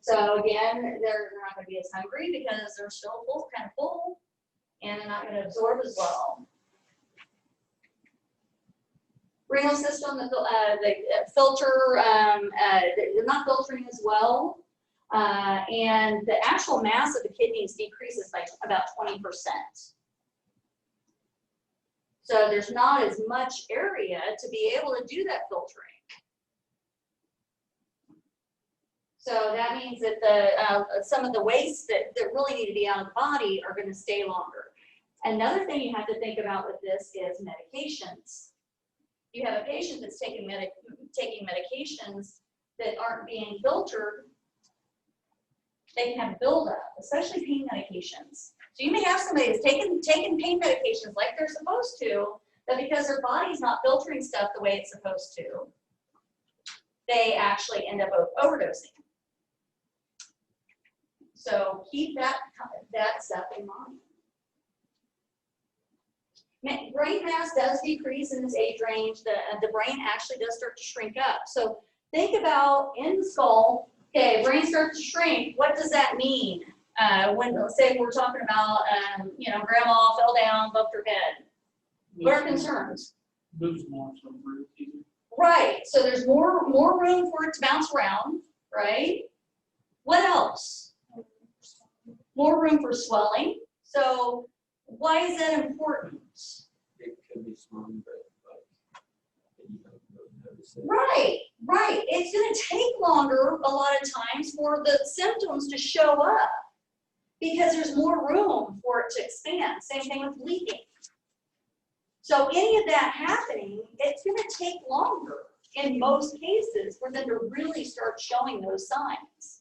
Speaker 1: So again, they're not going to be as hungry because they're still kind of full, and they're not going to absorb as well. Renal system, the filter, not not filtering as well. And the actual mass of the kidneys decreases by about 20%. So there's not as much area to be able to do that filtering. So that means that some of the wastes that really need to be out of the body are going to stay longer. Another thing you have to think about with this is medications. You have a patient that's taking medications that aren't being filtered, they can have buildup, especially pain medications. So you may have somebody that's taking pain medications like they're supposed to, but because their body's not filtering stuff the way it's supposed to, they actually end up overdosing. So keep that stuff in mind. Brain mass does decrease in this age range. The brain actually does start to shrink up. So think about in the skull, okay, brain starts to shrink. What does that mean? When, let's say we're talking about, grandma fell down, bumped her head. What are concerns?
Speaker 2: Moves more, so breathe easier.
Speaker 1: Right, so there's more room for it to bounce around, right? What else? More room for swelling. So why is that important?
Speaker 3: It could be small, but you don't really notice it.
Speaker 1: Right. It's going to take longer a lot of times for the symptoms to show up because there's more room for it to expand. Same thing with bleeding. So any of that happening, it's going to take longer in most cases for them to really start showing those signs.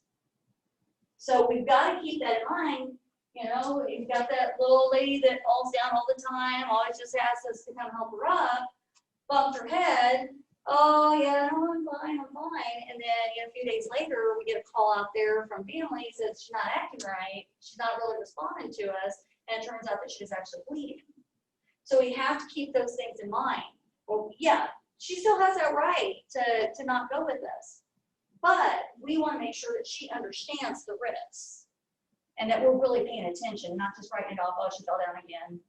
Speaker 1: So we've got to keep that in mind. You know, you've got that little lady that falls down all the time, always just asks us to come help her up, bumped her head. Oh, yeah, no, I'm fine. And then a few days later, we get a call out there from family that she's not acting right. She's not really responding to us. And it turns out that she's actually bleeding. So we have to keep those things in mind. Well, yeah, she still has that right to not go with us. But we want to make sure that she understands the risks and that we're really paying attention, not just writing it off, oh, she fell down again.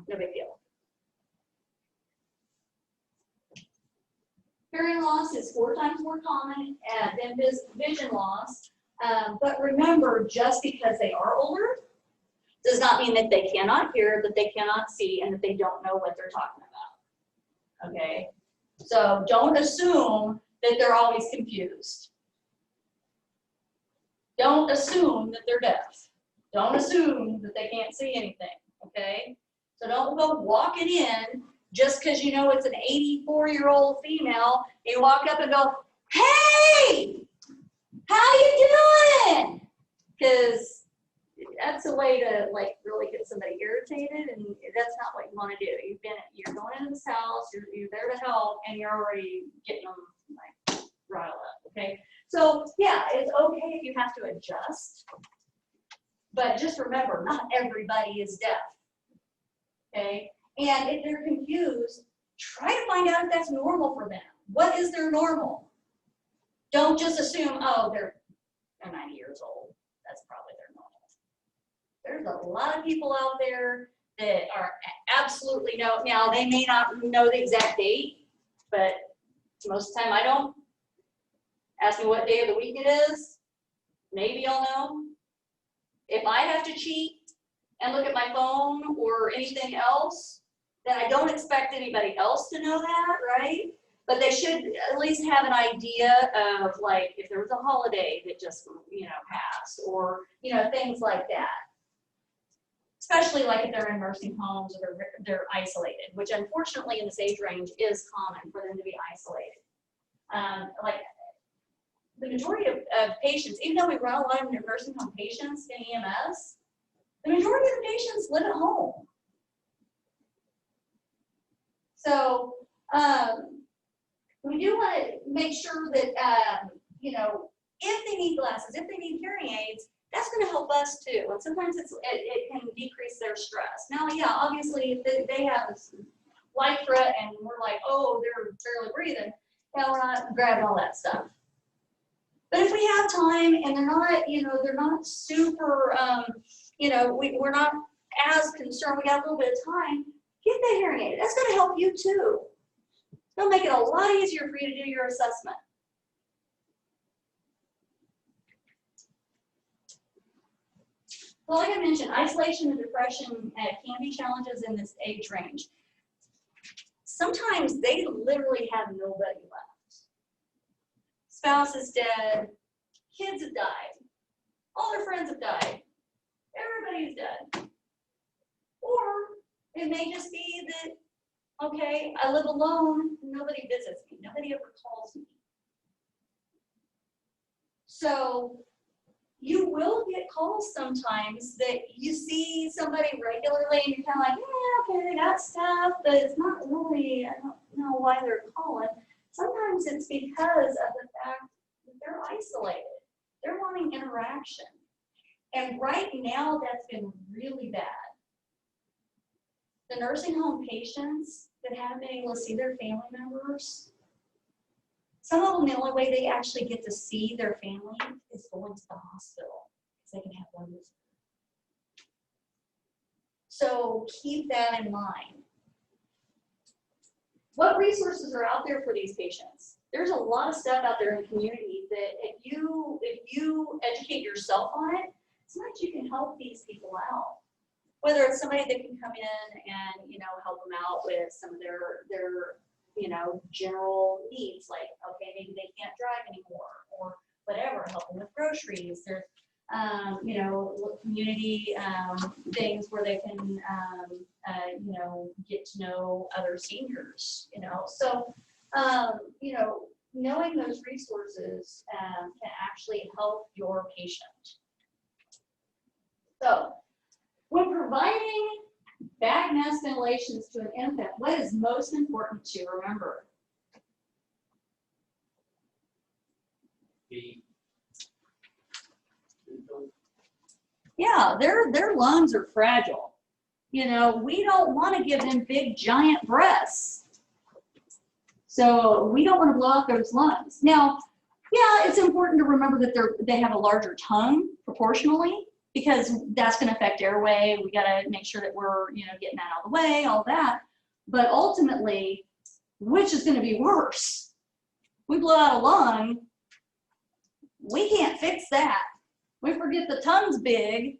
Speaker 1: No big deal. Hearing loss is 4 times more common than vision loss. But remember, just because they are older does not mean that they cannot hear, that they cannot see, and that they don't know what they're talking about. Okay? So don't assume that they're always confused. Don't assume that they're deaf. Don't assume that they can't see anything. Okay? So don't go walking in just because you know it's an 84-year-old female. You walk up and go, hey, how you doing? Because that's a way to really get somebody irritated, and that's not what you want to do. You're going into this house, you're there to help, and you're already getting them riled up. Okay, so yeah, it's okay if you have to adjust, but just remember, not everybody is deaf. Okay, and if they're confused, try to find out if that's normal for them. What is their normal? Don't just assume, oh, they're 90 years old. That's probably their normal. There's a lot of people out there that are absolutely now they may not know the exact date, but most of the time I don't. Ask me what day of the week it is, maybe I'll know. If I have to cheat and look at my phone or anything else, then I don't expect anybody else to know that, right? But they should at least have an idea of if there was a holiday that just passed, or things like that. Especially if they're in nursing homes or they're isolated, which unfortunately in this age range is common for them to be isolated. The majority of patients, even though we run a lot of nursing home patients in EMS, the majority of the patients live at home. So we do want to make sure that, if they need glasses, if they need hearing aids, that's going to help us too. And sometimes it can decrease their stress. Now, yeah, obviously, if they have life threat and we're like, oh, they're barely breathing, we're not grabbing all that stuff. But if we have time and they're not super, we're not as concerned, we got a little bit of time, get that hearing aid. That's going to help you too. It'll make it a lot easier for you to do your assessment. Well, like I mentioned, isolation and depression can be challenges in this age range. Sometimes they literally have nobody left. Spouse is dead, kids have died, all their friends have died, everybody's dead. Or it may just be that, okay, I live alone, nobody visits me, nobody ever calls me. So you will get calls sometimes that you see somebody regularly and you're kind of like, yeah, okay, they got stuff, but it's not really, I don't know why they're calling. Sometimes it's because of the fact that they're isolated. They're wanting interaction. And right now, that's been really bad. The nursing home patients that haven't been able to see their family members, some of them, the only way they actually get to see their family is going to the hospital because they can have one visit. So keep that in mind. What resources are out there for these patients? There's a lot of stuff out there in the community that if you educate yourself on it, sometimes you can help these people out. Whether it's somebody that can come in and, you know, help them out with some of their you know, general needs, like, okay, maybe they can't drive anymore or whatever, help them with groceries. There's, you know, community things where they can, you know, get to know other seniors, you know. So, you know, knowing those resources can actually help your patient. So, when providing back mask ventilations to an infant, what is most important to remember? Yeah, their lungs are fragile. You know, we don't want to give them big, giant breaths. So we don't want to blow out those lungs. Now, yeah, it's important to remember that they have a larger tongue proportionally, because that's going to affect airway. We got to make sure that we're, you know, getting that out of the way, all that. But ultimately, which is going to be worse? We blow out a lung, we can't fix that. We forget the tongue's big,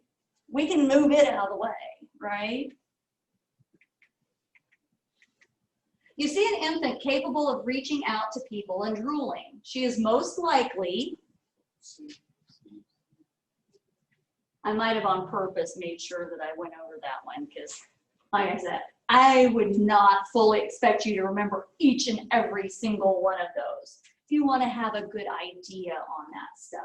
Speaker 1: we can move it out of the way, right? You see an infant capable of reaching out to people and drooling. She is most likely, I might have on purpose made sure that I went over that one because, like I said, I would not fully expect you to remember each and every single one of those. If you want to have a good idea on that stuff.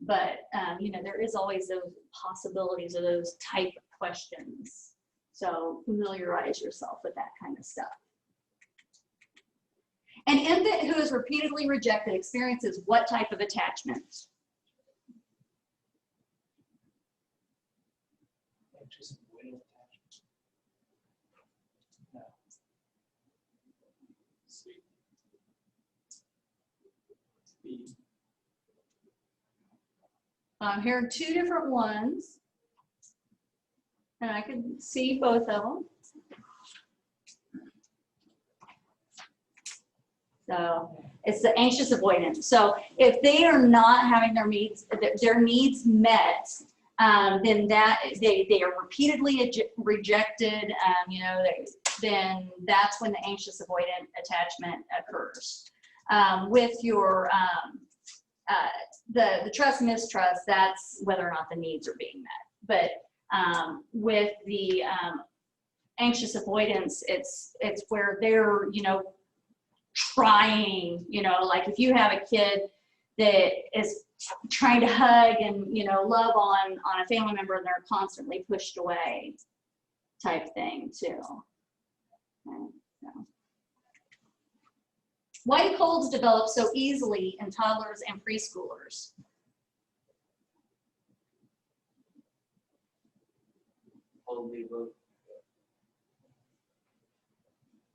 Speaker 1: But, you know, there is always those possibilities of those type of questions. So familiarize yourself with that kind of stuff. An infant who is repeatedly rejected experiences what type of attachment? Here are two different ones, and I can see both of them. So it's the anxious avoidance. So if they are not having their needs met, then that they are repeatedly rejected. You know, then that's when the anxious avoidant attachment occurs. With your the trust mistrust, that's whether or not the needs are being met. But with the anxious avoidance, it's where they're, you know, trying, you know, like if you have a kid that is trying to hug and, you know, love on a family member and they're constantly pushed away type thing too. Okay, so. Why do colds develop so easily in toddlers and preschoolers?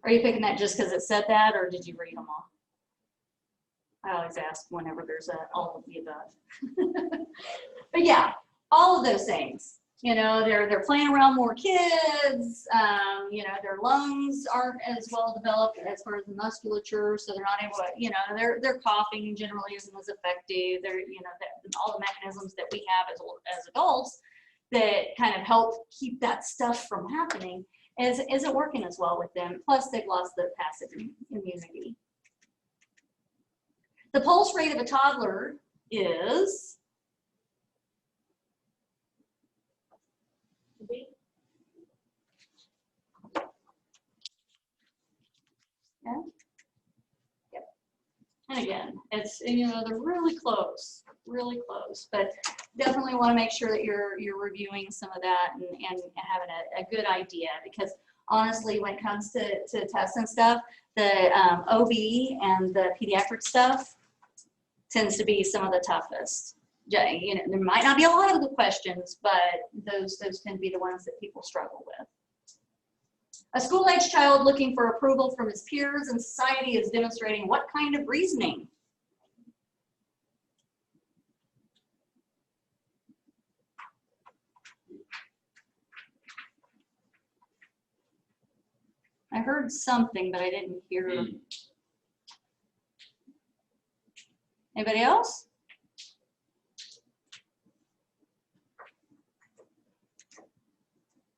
Speaker 1: Are you picking that just because it said that, or did you read them all? I always ask whenever there's all of the above. But yeah, all of those things. You know, they're playing around more kids. You know, their lungs aren't as well developed as far as the musculature, so they're not able to. You know, their coughing generally isn't as effective. They're, you know, all the mechanisms that we have as adults, that kind of help keep that stuff from happening isn't working as well with them. Plus, they've lost the passive immunity. The pulse rate of a toddler is yeah. Yep. And again, it's, you know, they're really close, but definitely want to make sure that you're reviewing some of that and having a good idea, because honestly, when it comes to tests and stuff, the OB and the pediatric stuff tends to be some of the toughest. You know, there might not be a lot of the questions, but those tend to be the ones that people struggle with. A school-age child looking for approval from his peers and society is demonstrating what kind of reasoning? I heard something, but I didn't hear. Anybody else?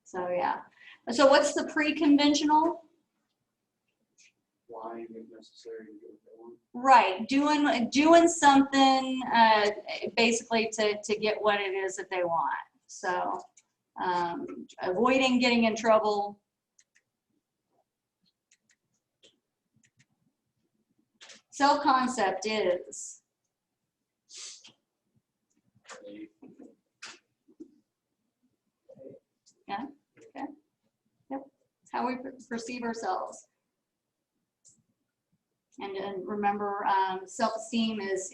Speaker 1: So yeah. So what's the pre-conventional?
Speaker 3: Why is it necessary to get going?
Speaker 1: Right, doing something basically to get what it is that they want. So avoiding getting in trouble. Self-concept is yeah, okay, yep, it's how we perceive ourselves. And remember, self-esteem is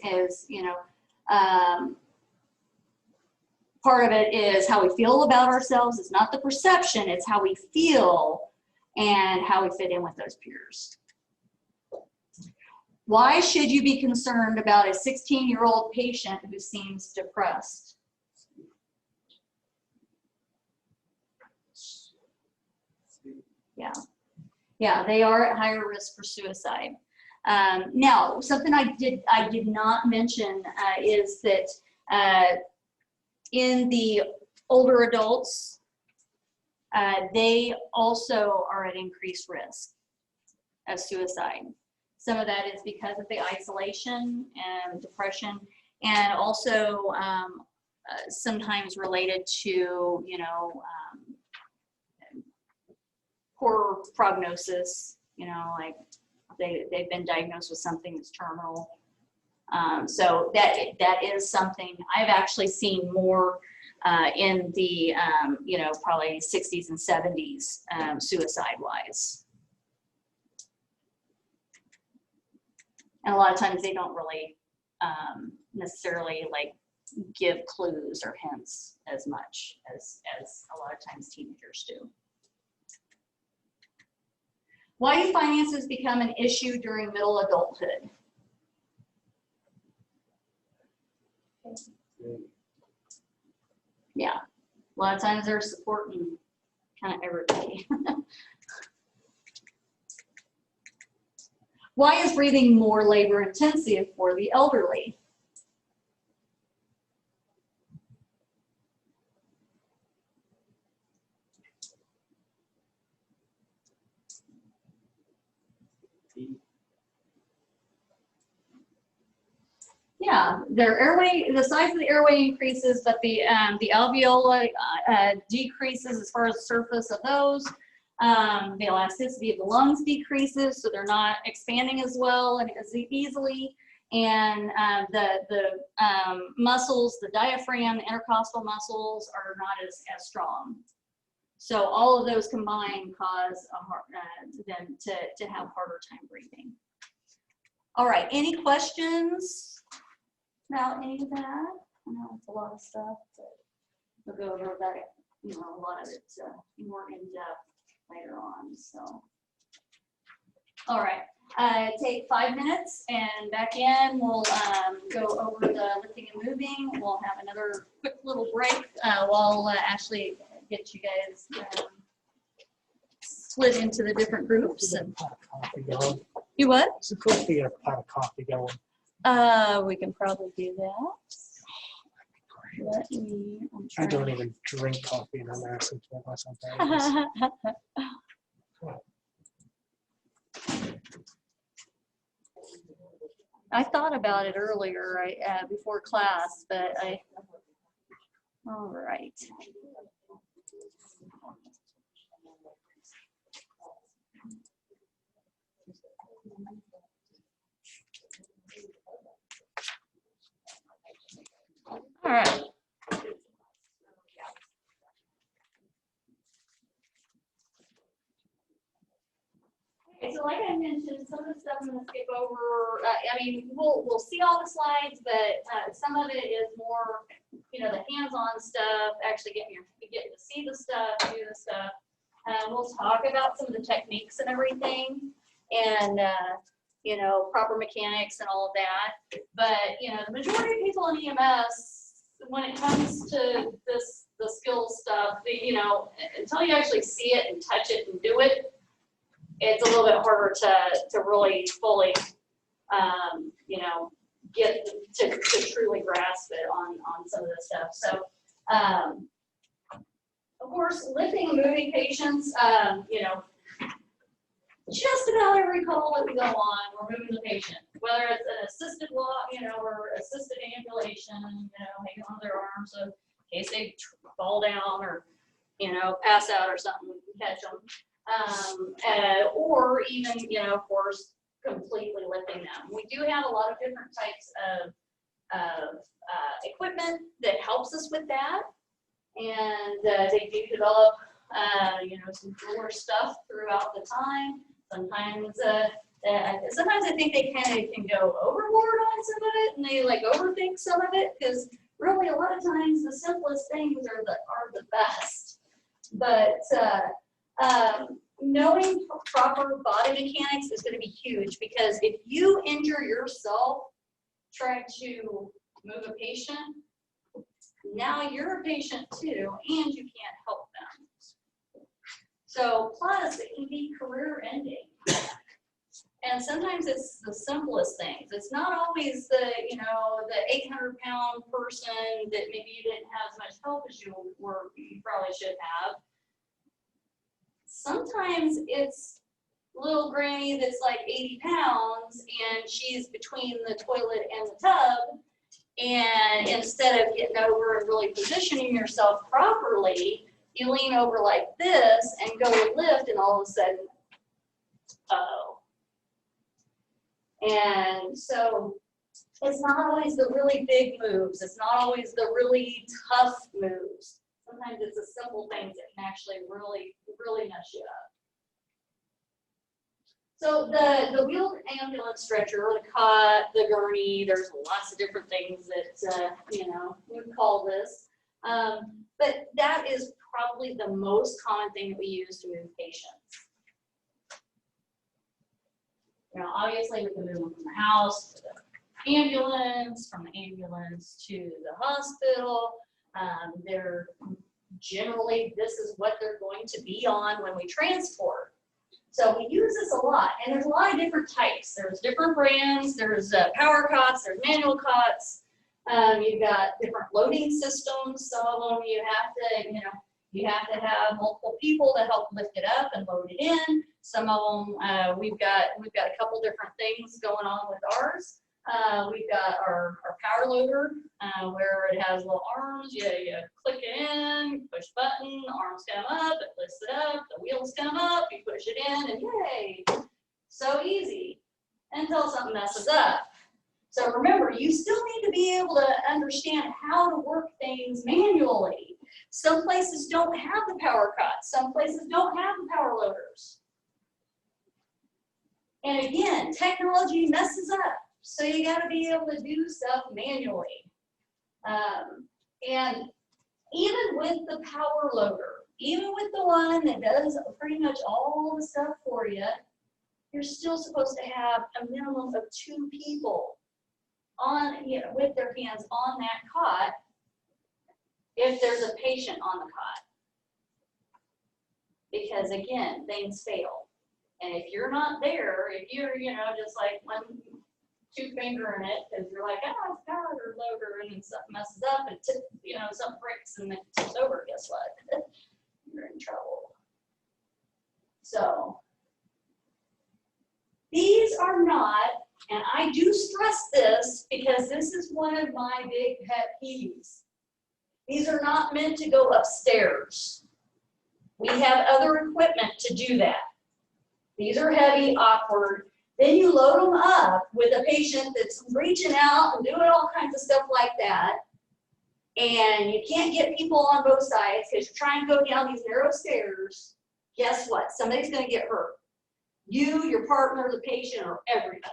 Speaker 1: you know, part of it is how we feel about ourselves. It's not the perception, it's how we feel and how we fit in with those peers. Why should you be concerned about a 16-year-old patient who seems depressed? Yeah, they are at higher risk for suicide. Now, something I did not mention is that in the older adults, they also are at increased risk of suicide. Some of that is because of the isolation and depression, and also sometimes related to, you know, poor prognosis, you know, like they've been diagnosed with something that's terminal. So that is something I've actually seen more in the, you know, probably 60s and 70s suicide-wise. And a lot of times they don't really necessarily like give clues or hints as much as a lot of times teenagers do. Why do finances become an issue during middle adulthood? Yeah, a lot of times they're supporting kind of everybody. Why is breathing more labor intensive for the elderly? Yeah, their airway, the size of the airway increases, but the alveoli decreases as far as the surface of those. The elasticity of the lungs decreases, so they're not expanding as well and as easily. And the muscles, the diaphragm, the intercostal muscles are not as strong. So all of those combined cause them to have harder time breathing. All right, any questions about any of that? I know it's a lot of stuff, but we'll go over that, you know, a lot of it more in depth later on. So, all right, take 5 minutes and back in. We'll go over the lifting and moving. We'll have another quick little break while Ashley gets you guys split into the different groups. And you what?
Speaker 2: Supposed to be a pot of coffee going.
Speaker 1: We can probably do that. Let me. I'm
Speaker 2: I don't
Speaker 1: trying.
Speaker 2: even drink coffee and I'm asking for myself. That is-
Speaker 1: I thought about it earlier, before class, but all right. All right. Okay, so like I mentioned, some of the stuff I'm gonna skip over. I mean, we'll see all the slides, but some of it is more, the hands-on stuff, actually getting to see the stuff, do the stuff. We'll talk about some of the techniques and everything, and proper mechanics and all of that. But the majority of people in EMS, when it comes to the skills stuff, until you actually see it and touch it and do it, it's a little bit harder to really fully, get to truly grasp it on some of this stuff. So, of course, lifting and moving patients, just about every call that we go on, we're moving the patient, whether it's an assisted walk, or assisted ambulation, hanging on their arms so in case they fall down or, pass out or something, we can catch them. Or even, of course, completely lifting them. We do have a lot of different types of equipment that helps us with that. And they do develop, some cooler stuff throughout the time. Sometimes I think they kind of can go overboard on some of it, and they overthink some of it, because really a lot of times the simplest things are the best. But knowing proper body mechanics is going to be huge, because if you injure yourself trying to move a patient, now you're a patient too, and you can't help them. So plus it can be career ending. And sometimes it's the simplest things. It's not always the 800-pound person that maybe you didn't have as much help as you probably should have. Sometimes it's little granny that's like 80 pounds and she's between the toilet and the tub. And instead of getting over and really positioning yourself properly, you lean over like this and go to lift, and all of a sudden, uh-oh. And so it's not always the really big moves. It's not always the really tough moves. Sometimes it's the simple things that can actually really, really mess you up. So the wheeled ambulance stretcher, or the cot, the gurney, there's lots of different things that, we call this. But that is probably the most common thing that we use to move patients. Obviously we can move them from the house to the ambulance, from the ambulance to the hospital. They're generally, this is what they're going to be on when we transport. So we use this a lot, and there's a lot of different types. There's different brands, there's power cots, there's manual cots. You've got different loading systems. Some of them you have to have multiple people to help lift it up and load it in. Some of them, we've got a couple different things going on with ours. We've got our power loader, where it has little arms. You click it in, push button, arms come up, it lifts it up, the wheels come up, you push it in, and yay! So easy, until something messes up. So remember, you still need to be able to understand how to work things manually. Some places don't have the power cots. Some places don't have the power loaders. And again, technology messes up. So you got to be able to do stuff manually. And even with the power loader, even with the one that does pretty much all the stuff for you, you're still supposed to have a minimum of 2 people on, with their hands on that cot if there's a patient on the cot. Because again, things fail. And if you're not there, if you're, just like 2 finger in it, because you're like, oh, it's power loader, and then something messes up, and something breaks and it tips over, guess what? You're in trouble. So these are not, and I do stress this because this is one of my big pet peeves. These are not meant to go upstairs. We have other equipment to do that. These are heavy, awkward. Then you load them up with a patient that's reaching out and doing all kinds of stuff like that. And you can't get people on both sides because you're trying to go down these narrow stairs. Guess what? Somebody's going to get hurt. You, your partner, the patient, or everybody.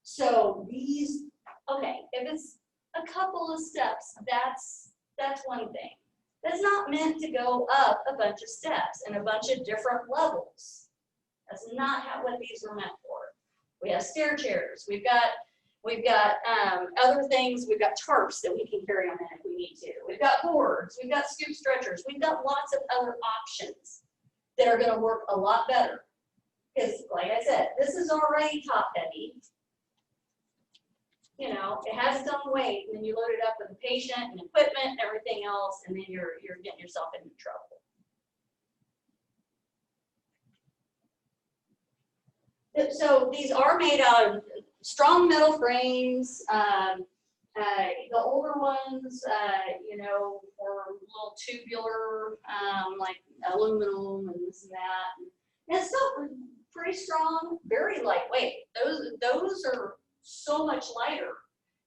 Speaker 1: So these, okay, if it's a couple of steps, that's one thing. That's not meant to go up a bunch of steps and a bunch of different levels. That's not what these are meant for. We have stair chairs. We've got other things. We've got tarps that we can carry on in if we need to. We've got boards. We've got scoop stretchers. We've got lots of other options that are going to work a lot better. Because, like I said, this is already top heavy. You know, it has its own weight, and then you load it up with the patient and equipment and everything else, and then you're getting yourself into trouble. So these are made out of strong metal frames. The older ones, you know, were a little tubular, like aluminum and this and that. And it's still pretty strong, very lightweight. Those are so much lighter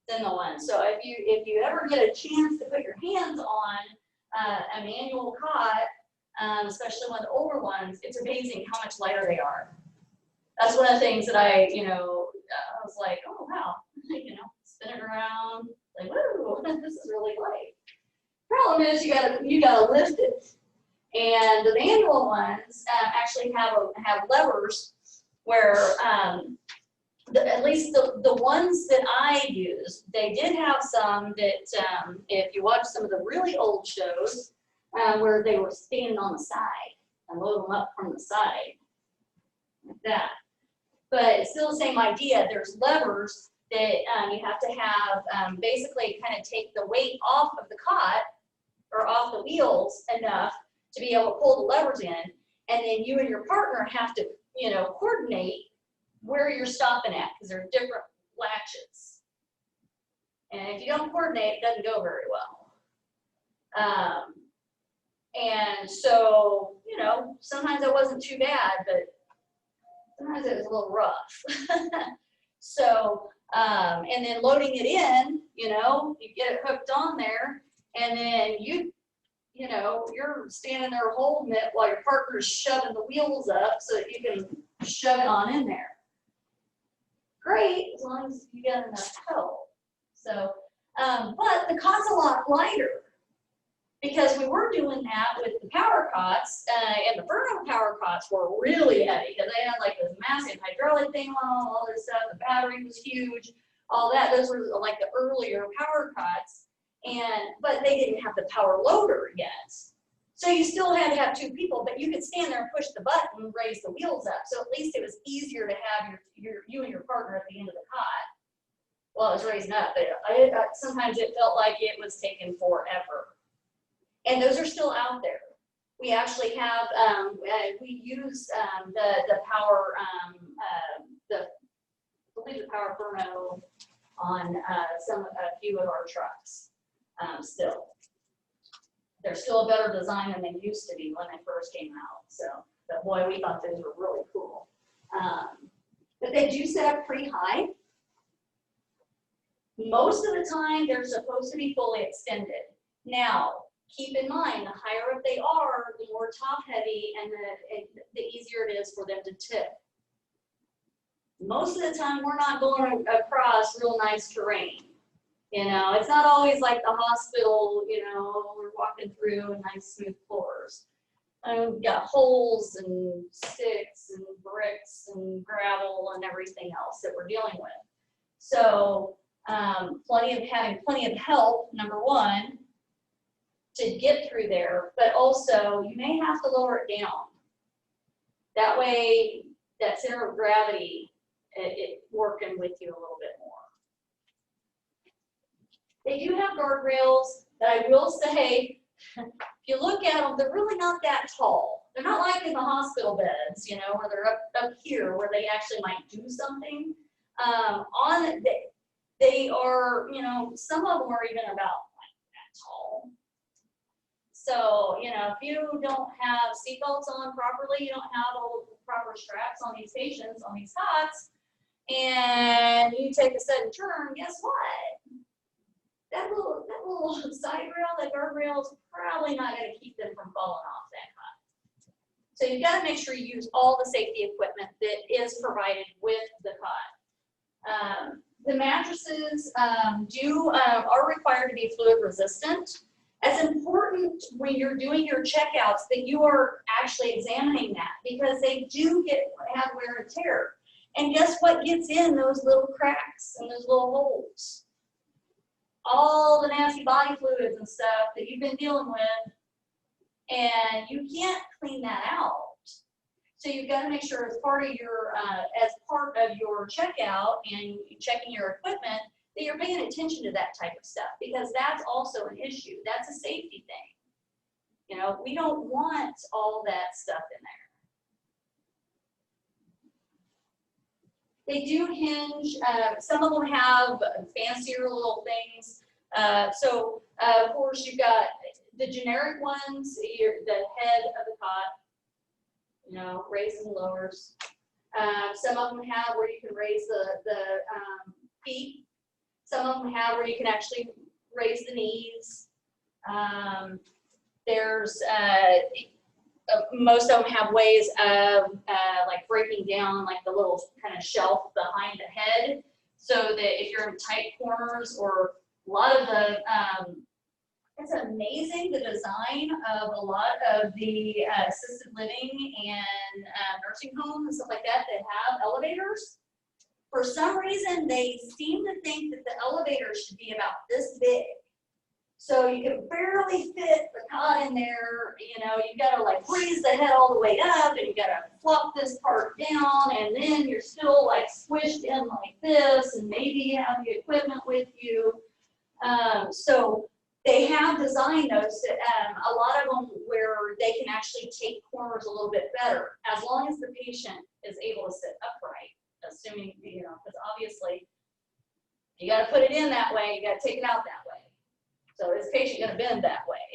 Speaker 1: than the ones. So if you ever get a chance to put your hands on a manual cot, especially one of the older ones, it's amazing how much lighter they are. That's one of the things that I was like, oh wow, spin it around, like woo, this is really light. Problem is you gotta lift it, and the manual ones actually have levers where at least the ones that I use, they did have some that if you watch some of the really old shows where they were standing on the side and load them up from the side like that. But it's still the same idea. There's levers that you have to have basically kind of take the weight off of the cot or off the wheels enough to be able to pull the levers in, and then you and your partner have to, coordinate where you're stopping at because there are different latches. And if you don't coordinate, it doesn't go very well. And so, sometimes it wasn't too bad, but sometimes it was a little rough. So, and then loading it in, you get it hooked on there, and then you're standing there holding it while your partner's shoving the wheels up so that you can shove it on in there. Great, as long as you get enough help. So, but the cot's a lot lighter because we were doing that with the power cots, and the Furno power cots were really heavy because they had like this massive hydraulic thing on all this stuff. The battery was huge, all that. Those were like the earlier power cots, but they didn't have the power loader yet. So you still had to have two people, but you could stand there and push the button and raise the wheels up. So at least it was easier to have you and your partner at the end of the cot while it was raising up. But sometimes it felt like it was taking forever. And those are still out there. We actually have, we use the power, the Power Furno on a few of our trucks still. They're still a better design than they used to be when they first came out. So, but boy, we thought those were really cool. But they do set up pretty high. Most of the time, they're supposed to be fully extended. Now, keep in mind, the higher up they are, the more top heavy and the easier it is for them to tip. Most of the time, we're not going across real nice terrain. It's not always like the hospital, we're walking through nice smooth floors. We've got holes and sticks and bricks and gravel and everything else that we're dealing with. So having plenty of help, number one, to get through there, but also you may have to lower it down. That way, that center of gravity, it working with you a little bit more. They do have guardrails, But I will say, if you look at them, they're really not that tall. They're not like in the hospital beds, you know, where they're up here, where they actually might do something. They are, you know, some of them are even about like that tall. So, you know, if you don't have seatbelts on properly, you don't have all the proper straps on these patients, on these cots, and you take a sudden turn, guess what? That little side rail, that guardrail is probably not going to keep them from falling off that cot. So you've got to make sure you use all the safety equipment that is provided with the cot. The mattresses are required to be fluid resistant. It's important when you're doing your checkouts that you are actually examining that, because they do have wear and tear. And guess what gets in those little cracks and those little holes? All the nasty body fluids and stuff that you've been dealing with, and you can't clean that out. So you've got to make sure as part of your checkout and checking your equipment that you're paying attention to that type of stuff, because that's also an issue. That's a safety thing. You know, we don't want all that stuff in there. They do hinge. Some of them have fancier little things. Of course, you've got the generic ones, the head of the cot, you know, raises and lowers. Some of them have where you can raise the feet. Some of them have where you can actually raise the knees. Most of them have ways of like breaking down like the little kind of shelf behind the head, so that if you're in tight corners, or a lot of the, it's amazing the design of a lot of the assisted living and nursing homes and stuff like that that have elevators. For some reason, they seem to think that the elevator should be about this big. So you can barely fit the cot in there. You know, you gotta like raise the head all the way up, and you gotta flop this part down, and then you're still like squished in like this, and maybe you have the equipment with you. So they have designed those, a lot of them where they can actually take corners a little bit better, as long as the patient is able to sit upright. Assuming, you know, because obviously you got to put it in that way, you got to take it out that way. So is the patient going to bend that way?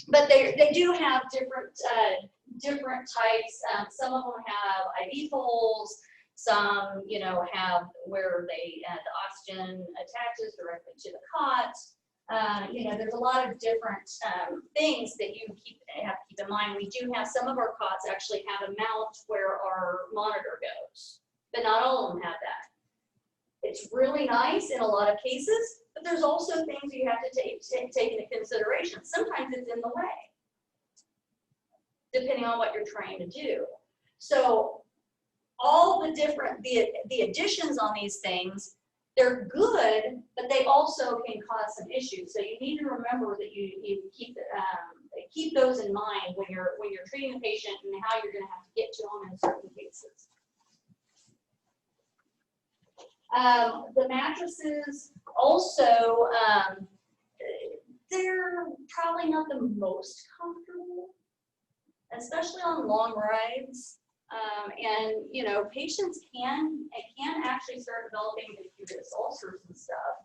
Speaker 1: But they do have different types. Some of them have IV poles. Some, you know, have where the oxygen attaches directly to the cot. You know, there's a lot of different things that you have to keep in mind. We do have some of our cots actually have a mount where our monitor goes, but not all of them have that. It's really nice in a lot of cases, but there's also things you have to take into consideration. Sometimes it's in the way, depending on what you're trying to do. So all the different, the additions on these things, they're good, but they also can cause some issues. So you need to remember that you keep those in mind when you're treating the patient and how you're going to have to get to them in certain cases. The mattresses also, they're probably not the most comfortable, especially on long rides. And, you know, patients can actually start developing decubitus ulcers and stuff,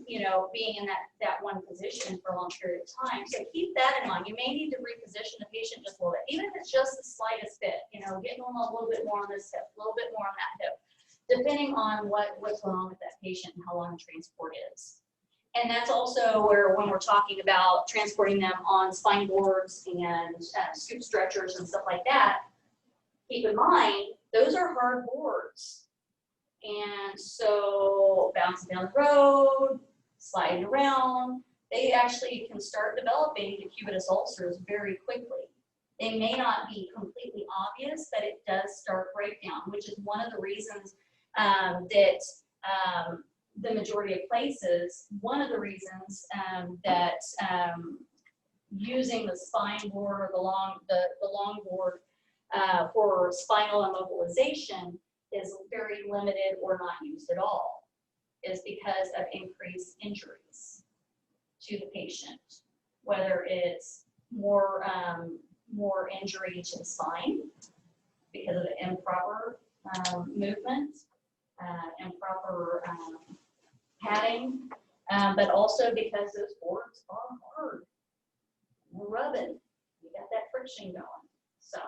Speaker 1: you know, being in that one position for a long period of time. So keep that in mind. You may need to reposition the patient just a little bit, even if it's just the slightest bit, you know, getting them a little bit more on this hip, a little bit more on that hip, depending on what's going on with that patient and how long the transport is. And that's also where, when we're talking about transporting them on spine boards and scoop stretchers and stuff like that, keep in mind, those are hard boards. And so bouncing down the road, sliding around, they actually can start developing decubitus ulcers very quickly. They may not be completely obvious, but it does start breakdown, which is one of the reasons that the majority of places, one of the reasons that using the spine board or the long board for spinal immobilization is very limited or not used at all. is because of increased injuries to the patient, whether it's more injury to the spine because of the improper movement, improper padding, but also because those boards are hard. You're rubbing, you got that friction going. So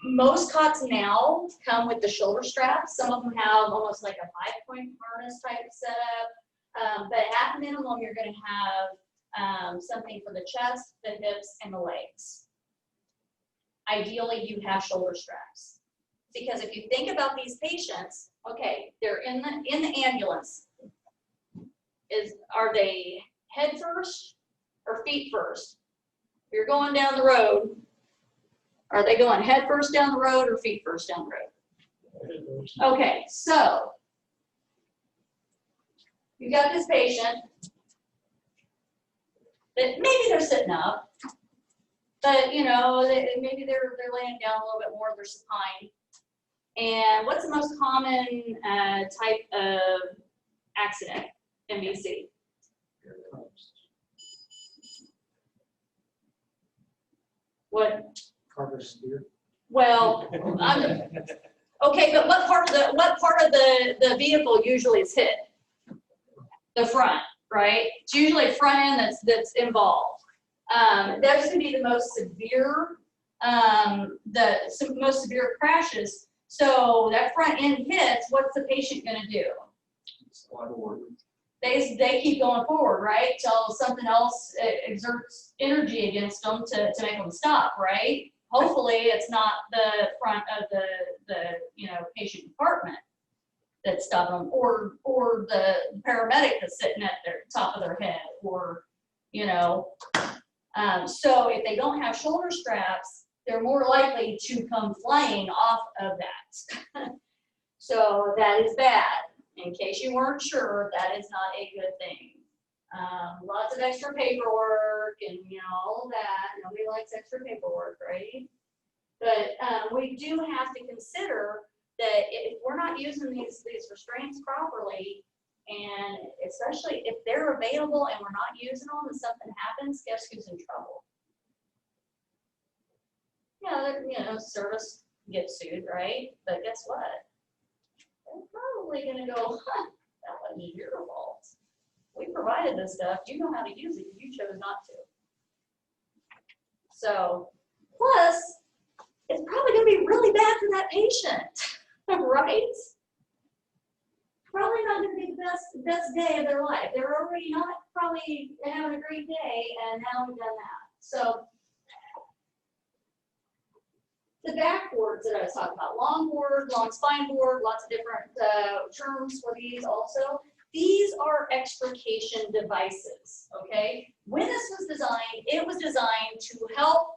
Speaker 1: most cots now come with the shoulder straps. Some of them have almost like a 5-point harness type setup, but at minimum, you're going to have something for the chest, the hips, and the legs. Ideally, you have shoulder straps, because if you think about these patients, okay, they're in the ambulance. Are they head first or feet first? If you're going down the road, are they going head first down the road or feet first down the road? Okay, so you got this patient that maybe they're sitting up, but you know, maybe they're laying down a little bit more, they're supine. And what's the most common type of accident in BC? What?
Speaker 2: Carver steer.
Speaker 1: Well, okay, but what part of the vehicle usually is hit? The front, right? It's usually front end that's involved. That's going to be the most severe, most severe crashes. So that front end hits. What's the patient going to do?
Speaker 3: Slide forward.
Speaker 1: They keep going forward, right? Till something else exerts energy against them to make them stop, right? Hopefully, it's not the front of the patient compartment that's stopping them, or the paramedic that's sitting at the top of their head, or So if they don't have shoulder straps, they're more likely to come flying off of that. So that is bad. In case you weren't sure, that is not a good thing. Lots of extra paperwork and all of that. Nobody likes extra paperwork, right? But we do have to consider that if we're not using these restraints properly, and especially if they're available and we're not using them and something happens, guess who's in trouble? Service gets sued, right? But guess what? They're probably going to go, that wasn't your fault. We provided this stuff. You know how to use it. You chose not to. So, plus, it's probably going to be really bad for that patient, right? Probably not going to be the best day of their life. They're already not probably having a great day, and now we've done that. So, the back boards that I was talking about, long board, long spine board, lots of different terms for these also. These are extrication devices, okay? When this was designed, it was designed to help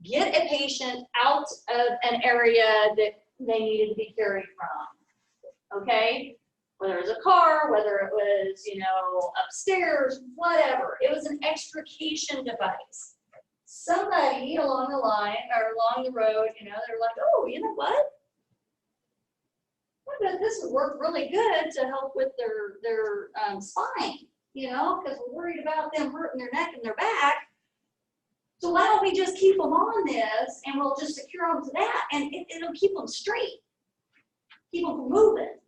Speaker 1: get a patient out of an area that they needed to be carried from, okay? Whether it was a car, whether it was, upstairs, whatever. It was an extrication device. Somebody along the line or along the road, they're like, oh, you know what? I bet this would work really good to help with their spine, because we're worried about them hurting their neck and their back. So why don't we just keep them on this and we'll just secure them to that, and it'll keep them straight, keep them from moving.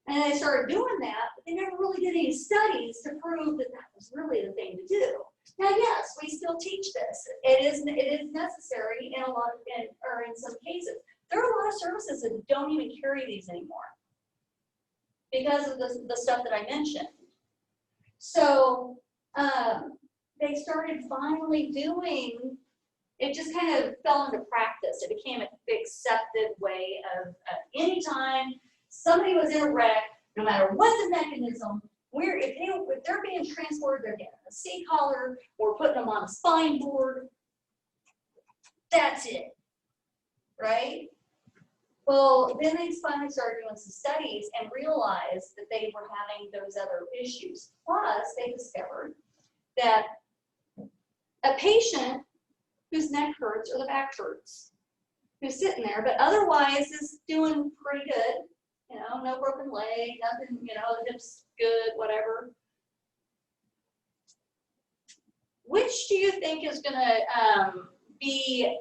Speaker 1: And they started doing that, but they never really did any studies to prove that was really the thing to do. Now, yes, we still teach this. It is necessary in in some cases. There are a lot of services that don't even carry these anymore because of the stuff that I mentioned. So they started finally doing. It just kind of fell into practice. It became an accepted way of anytime somebody was in a wreck, no matter what the mechanism. If they're being transported, they're getting a C-collar, or putting them on a spine board. That's it, right? Well, then they finally started doing some studies and realized that they were having those other issues. Plus, they discovered that a patient whose neck hurts or the back hurts, who's sitting there, but otherwise is doing pretty good. You know, no broken leg, nothing, you know, the hip's good, whatever. Which do you think is gonna be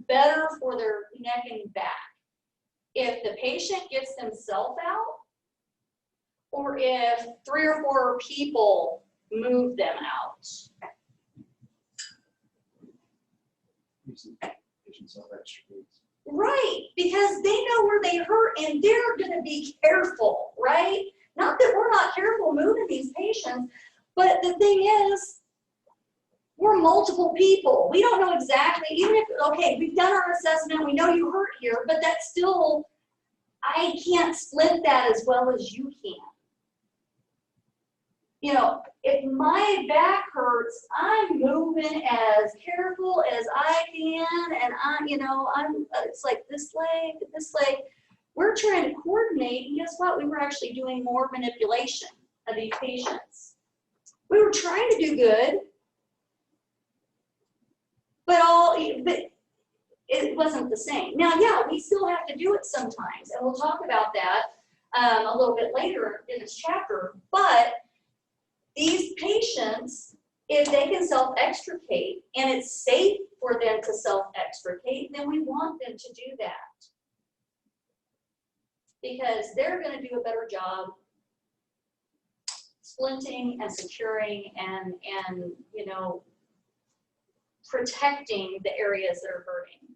Speaker 1: better for their neck and back? If the patient gets themselves out, or if 3 or 4 people move them out?
Speaker 3: Patients have extra needs.
Speaker 1: Right, because they know where they hurt and they're gonna be careful, right? Not that we're not careful moving these patients, but the thing is, we're multiple people. We don't know exactly, even if, okay, we've done our assessment, we know you hurt here, but that's still, I can't split that as well as you can. You know, if my back hurts, I'm moving as careful as I can, and it's like this leg. We're trying to coordinate, and guess what? We were actually doing more manipulation of these patients. We were trying to do good, but it wasn't the same. Now, yeah, we still have to do it sometimes, and we'll talk about that a little bit later in this chapter, but these patients, if they can self-extricate and it's safe for them to self-extricate, then we want them to do that. Because they're going to do a better job splinting and securing and you know, protecting the areas that are hurting.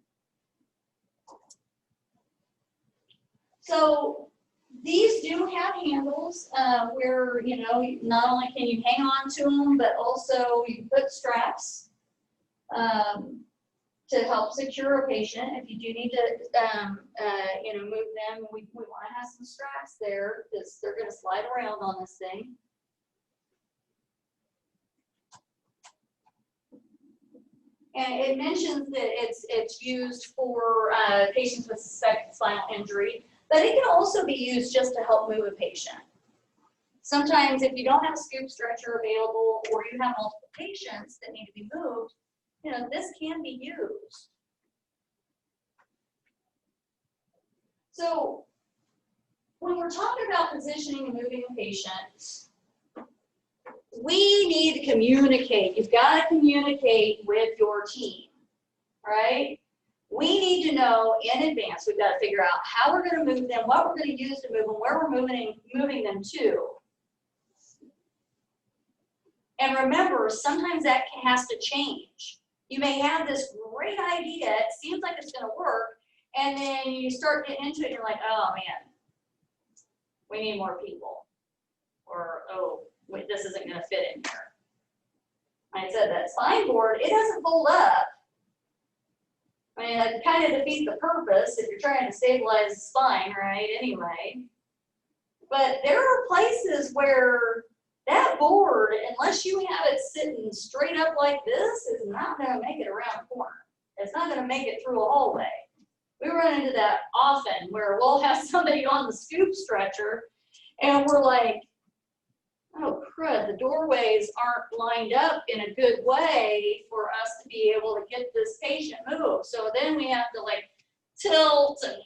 Speaker 1: So these do have handles where, you know, not only can you hang on to them, but also you put straps to help secure a patient. If you do need to, you know, move them, we want to have some straps there because they're going to slide around on this thing. And it mentions that it's used for patients with suspected spinal injury, but it can also be used just to help move a patient. Sometimes if you don't have a scoop stretcher available or you have multiple patients that need to be moved, you know, this can be used. So when we're talking about positioning and moving a patient, we need to communicate. You've got to communicate with your team, right? We need to know in advance. We've got to figure out how we're going to move them, what we're going to use to move them, where we're moving them to. And remember, sometimes that has to change. You may have this great idea, it seems like it's going to work, and then you start getting into it and you're like, oh man, we need more people. Or, oh, wait, this isn't going to fit in here. I said that spine board, it doesn't fold up. I mean, that kind of defeats the purpose if you're trying to stabilize the spine, right, anyway. But there are places where that board, unless you have it sitting straight up like this, is not going to make it around the corner. It's not going to make it through a hallway. We run into that often where we'll have somebody on the scoop stretcher and we're like, oh crud, the doorways aren't lined up in a good way for us to be able to get this patient moved. So then we have to like tilt and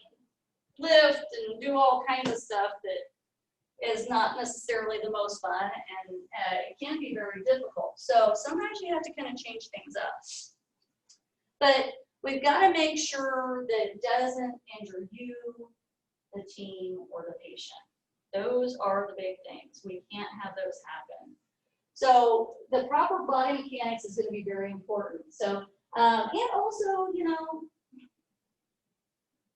Speaker 1: lift and do all kinds of stuff that is not necessarily the most fun, and it can be very difficult. So sometimes you have to kind of change things up. But we've got to make sure that it doesn't injure you, the team, or the patient. Those are the big things. We can't have those happen. So the proper body mechanics is going to be very important. So, and also, you know,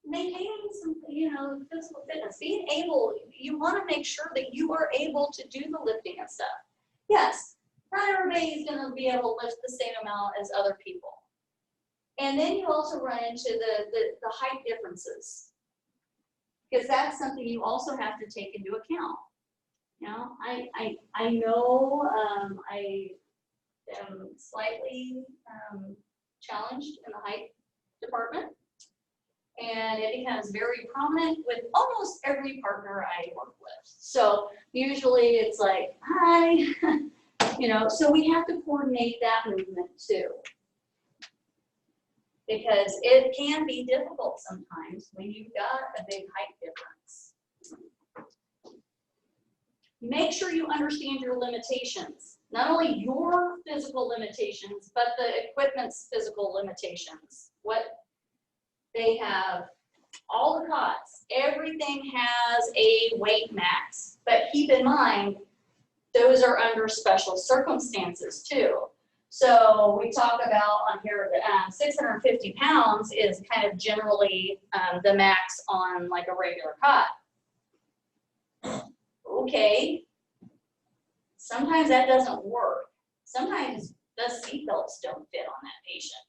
Speaker 1: maintaining some, you know, physical fitness, being able, you want to make sure that you are able to do the lifting and stuff. Yes, not everybody is going to be able to lift the same amount as other people. And then you also run into the height differences, because that's something you also have to take into account. You know, I know I am slightly challenged in the height department, and it becomes very prominent with almost every partner I work with. So usually it's like, hi, you know, so we have to coordinate that movement too. Because it can be difficult sometimes when you've got a big height difference. Make sure you understand your limitations. Not only your physical limitations, but the equipment's physical limitations. What they have, all the cots, everything has a weight max. But keep in mind, those are under special circumstances too. So we talk about on here that 650 pounds is kind of generally the max on like a regular cot. Okay, sometimes that doesn't work. Sometimes the seatbelts don't fit on that patient.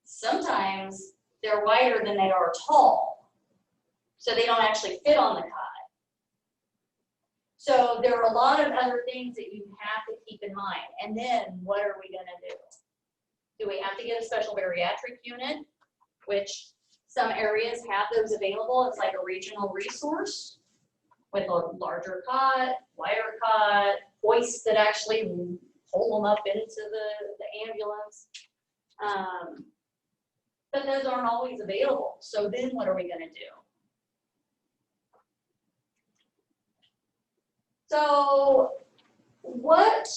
Speaker 1: Sometimes they're wider than they are tall, so they don't actually fit on the cot. So there are a lot of other things that you have to keep in mind. And then what are we gonna do? Do we have to get a special bariatric unit, which some areas have those available? It's like a regional resource with a larger cot, wider cot, hoists that actually hold them up into the ambulance. But those aren't always available. So then what are we gonna do? So what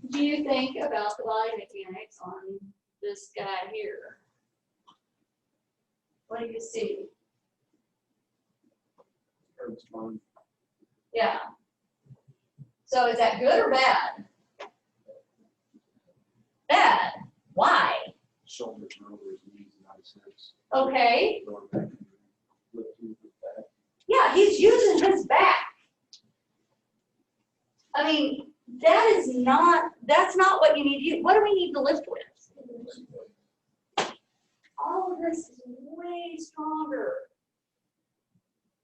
Speaker 1: do you think about the body mechanics on this guy here? What do you see?
Speaker 3: Hurts fun.
Speaker 1: Yeah. So is that good or bad? Bad. Why?
Speaker 3: Shoulders and elbows and knees and biceps.
Speaker 1: Okay.
Speaker 3: Lower back, lifting the back.
Speaker 1: Yeah, he's using his back. I mean, that's not what you need to use. What do we need to lift with? All of this is way stronger,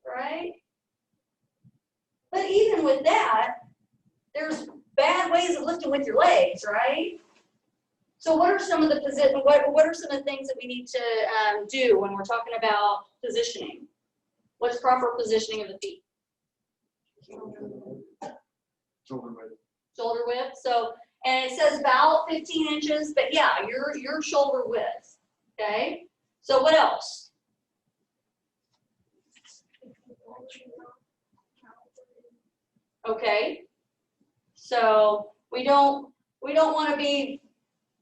Speaker 1: right? But even with that, there's bad ways of lifting with your legs, right? So what are some of the what are some of the things that we need to do when we're talking about positioning? What's proper positioning of the feet?
Speaker 3: Shoulder width.
Speaker 1: Shoulder width. So, and it says about 15 inches, but yeah, your shoulder width. Okay. So what else? Okay. So we don't want to be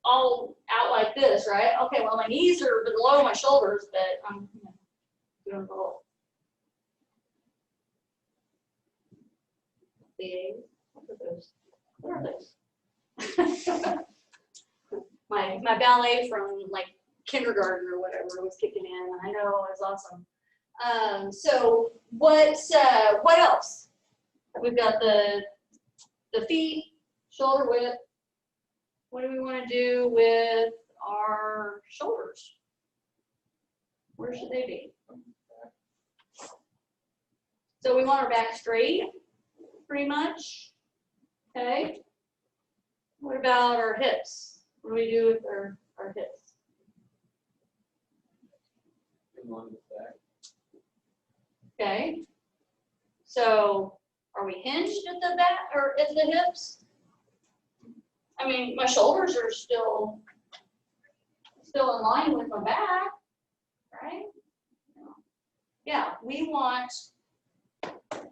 Speaker 1: all out like this, right? Okay. Well, my knees are below my shoulders, but I'm doing the whole. What are those? my ballet from like kindergarten or whatever was kicking in. I know, it was awesome. So what else? We've got the feet, shoulder width. What do we want to do with our shoulders? Where should they be? So we want our back straight, pretty much. Okay. What about our hips? What do we do with our hips?
Speaker 3: In line with that.
Speaker 1: Okay. So are we hinged at the back or at the hips? I mean, my shoulders are still in line with my back, right? Yeah, we want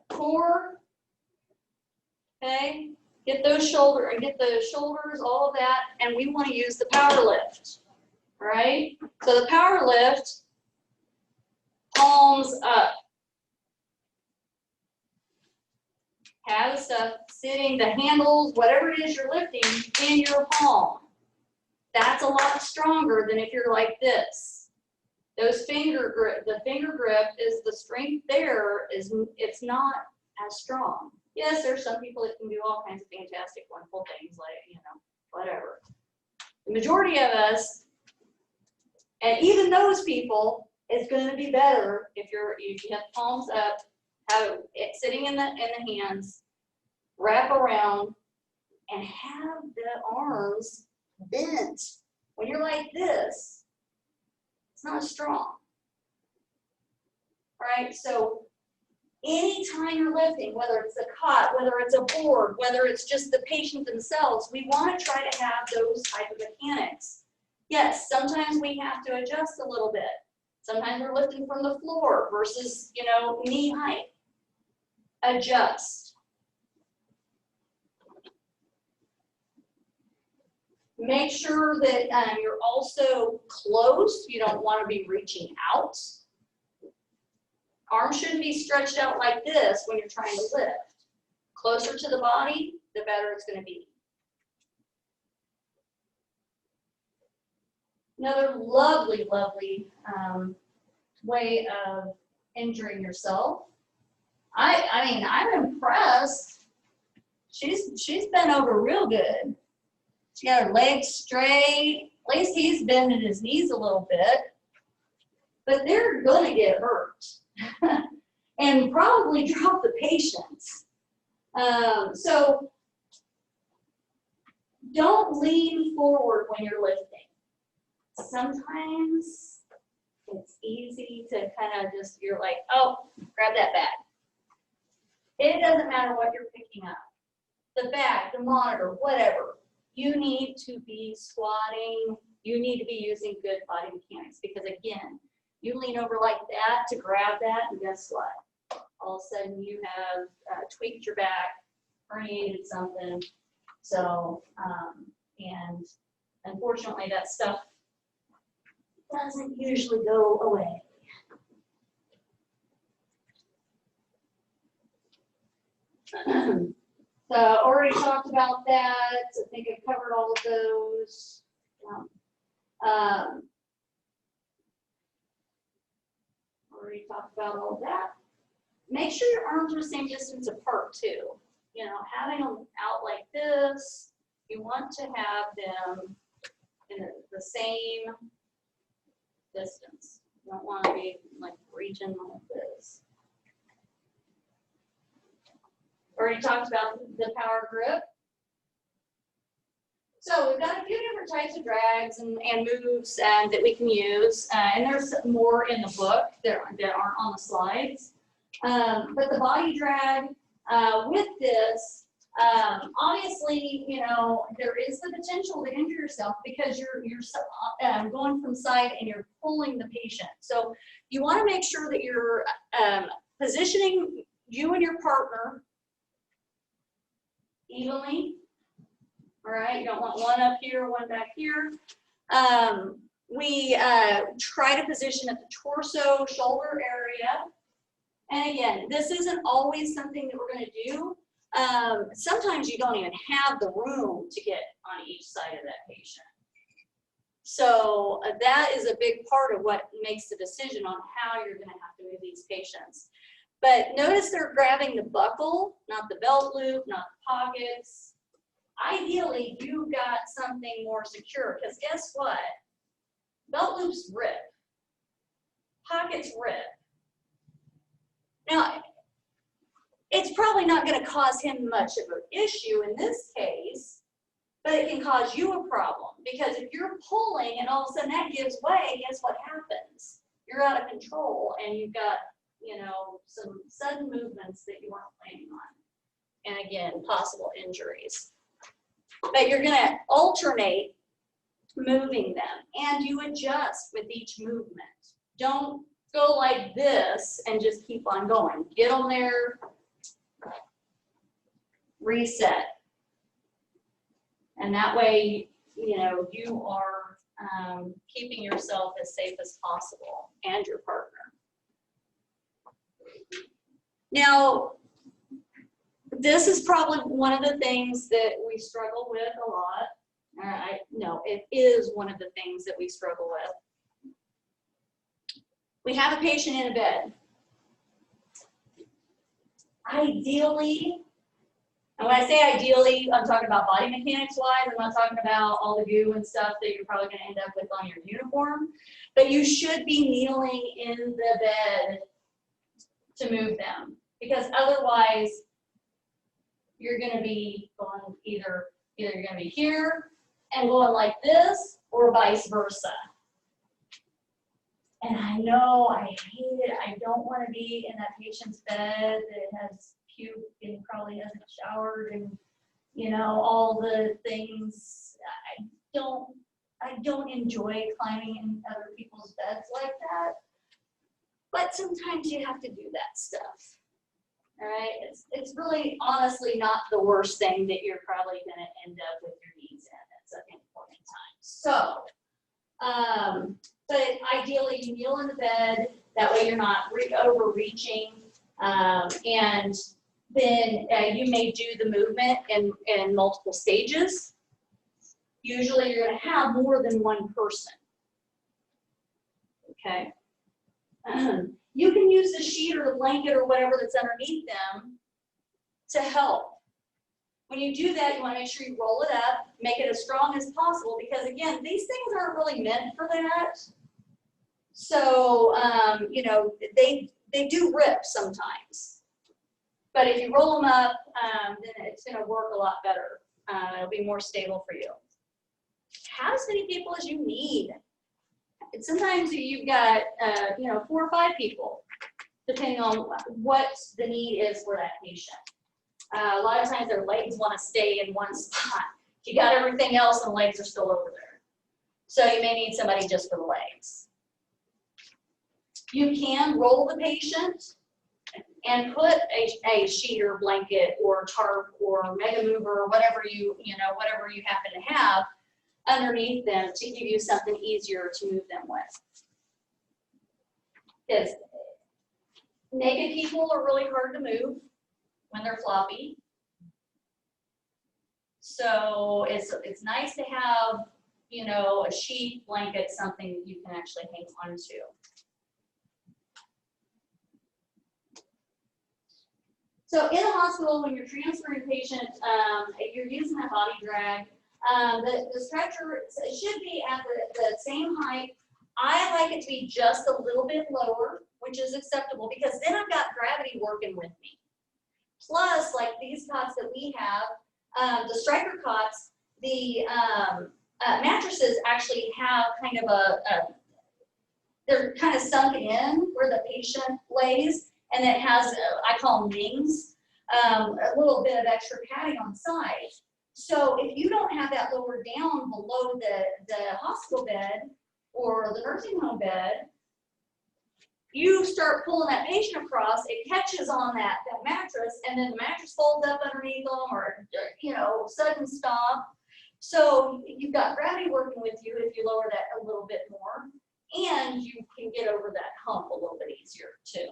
Speaker 1: core. Okay, get the shoulders, all of that, and we want to use the power lift, right? So the power lift, palms up. Have the stuff sitting, the handles, whatever it is you're lifting, in your palm. That's a lot stronger than if you're like this. The finger grip is the strength there, it's not as strong. Yes, there's some people that can do all kinds of fantastic, wonderful things like, whatever. The majority of us, and even those people, it's going to be better if you have palms up, have it sitting in the hands, wrap around, and have the arms bent. When you're like this, it's not as strong, right? So anytime you're lifting, whether it's a cot, whether it's a board, whether it's just the patient themselves, we want to try to have those type of mechanics. Yes, sometimes we have to adjust a little bit. Sometimes we're lifting from the floor versus, you know, knee height. Adjust. Make sure that you're also close. You don't want to be reaching out. Arms shouldn't be stretched out like this when you're trying to lift. Closer to the body, the better it's going to be. Another lovely, lovely way of injuring yourself. I mean, I'm impressed. She's bent over real good. She got her legs straight. At least he's bending his knees a little bit. But they're gonna get hurt and probably drop the patients. So don't lean forward when you're lifting. Sometimes it's easy to kind of just, you're like, oh, grab that bag. It doesn't matter what you're picking up. The bag, the monitor, whatever. You need to be squatting. You need to be using good body mechanics because again, you lean over like that to grab that and guess what? All of a sudden you have tweaked your back, herniated something. So, and unfortunately that stuff doesn't usually go away. So already talked about that. I think I've covered all of those. Already talked about all of that. Make sure your arms are the same distance apart too. You know, having them out like this, you want to have them in the same distance. You don't want to be like reaching like this. Already talked about the power grip. So we've got a few different types of drags and moves that we can use, and there's more in the book that aren't on the slides. But the body drag with this, obviously, you know, there is the potential to injure yourself because you're going from side and you're pulling the patient. So you want to make sure that you're positioning you and your partner evenly. All right, you don't want one up here, one back here. We try to position at the torso, shoulder area. And again, this isn't always something that we're going to do. Sometimes you don't even have the room to get on each side of that patient. So that is a big part of what makes the decision on how you're going to have to move these patients. But notice they're grabbing the buckle, not the belt loop, not the pockets. Ideally, you've got something more secure, because guess what? Belt loops rip. Pockets rip. Now, it's probably not going to cause him much of an issue in this case, but it can cause you a problem, because if you're pulling and all of a sudden that gives way, guess what happens? You're out of control and you've got, you know, some sudden movements that you weren't planning on. And again, possible injuries. But you're going to alternate moving them, and you adjust with each movement. Don't go like this and just keep on going. Get them there, reset. And that way, you know, you are keeping yourself as safe as possible and your partner. Now, this is probably one of the things that we struggle with a lot. No, it is one of the things that we struggle with. We have a patient in a bed. Ideally, and when I say ideally, I'm talking about body mechanics wise. I'm not talking about all the goo and stuff that you're probably going to end up with on your uniform. But you should be kneeling in the bed to move them, because otherwise you're going to be going either you're going to be here and going like this, or vice versa. And I know I hate it. I don't want to be in that patient's bed that has puked and probably hasn't showered and, you know, all the things. I don't I don't enjoy climbing in other people's beds like that. But sometimes you have to do that stuff. All right, it's really honestly not the worst thing that you're probably going to end up with your needs in at any point in time. So, but ideally you kneel in the bed, that way you're not overreaching, and then you may do the movement in multiple stages. Usually you're going to have more than one person. Okay. You can use the sheet or the blanket or whatever that's underneath them to help. When you do that, you want to make sure you roll it up, make it as strong as possible, because again, these things aren't really meant for that. So, you know, they do rip sometimes. But if you roll them up, then it's going to work a lot better. It'll be more stable for you. Have as many people as you need. And sometimes you've got, you know, 4 or 5 people, depending on what the need is for that patient. A lot of times their legs want to stay in one spot. You got everything else and the legs are still over there. So you may need somebody just for the legs. You can roll the patient and put a sheet or blanket or tarp or mega mover or whatever whatever you happen to have underneath them to give you something easier to move them with. Because naked people are really hard to move when they're floppy. So it's nice to have, you know, a sheet, blanket, something that you can actually hang on to. So in a hospital, when you're transferring patients, you're using that body drag. The stretcher should be at the same height. I like it to be just a little bit lower, which is acceptable, because then I've got gravity working with me. Plus, like these cots that we have, the striker cots, the mattresses actually have kind of they're kind of sunk in where the patient lays, and it has, I call them wings, a little bit of extra padding on the side. So if you don't have that lowered down below the hospital bed or the nursing home bed, you start pulling that patient across, it catches on that mattress, and then the mattress folds up underneath them, or, you know, sudden stop. So you've got gravity working with you if you lower that a little bit more, and you can get over that hump a little bit easier too.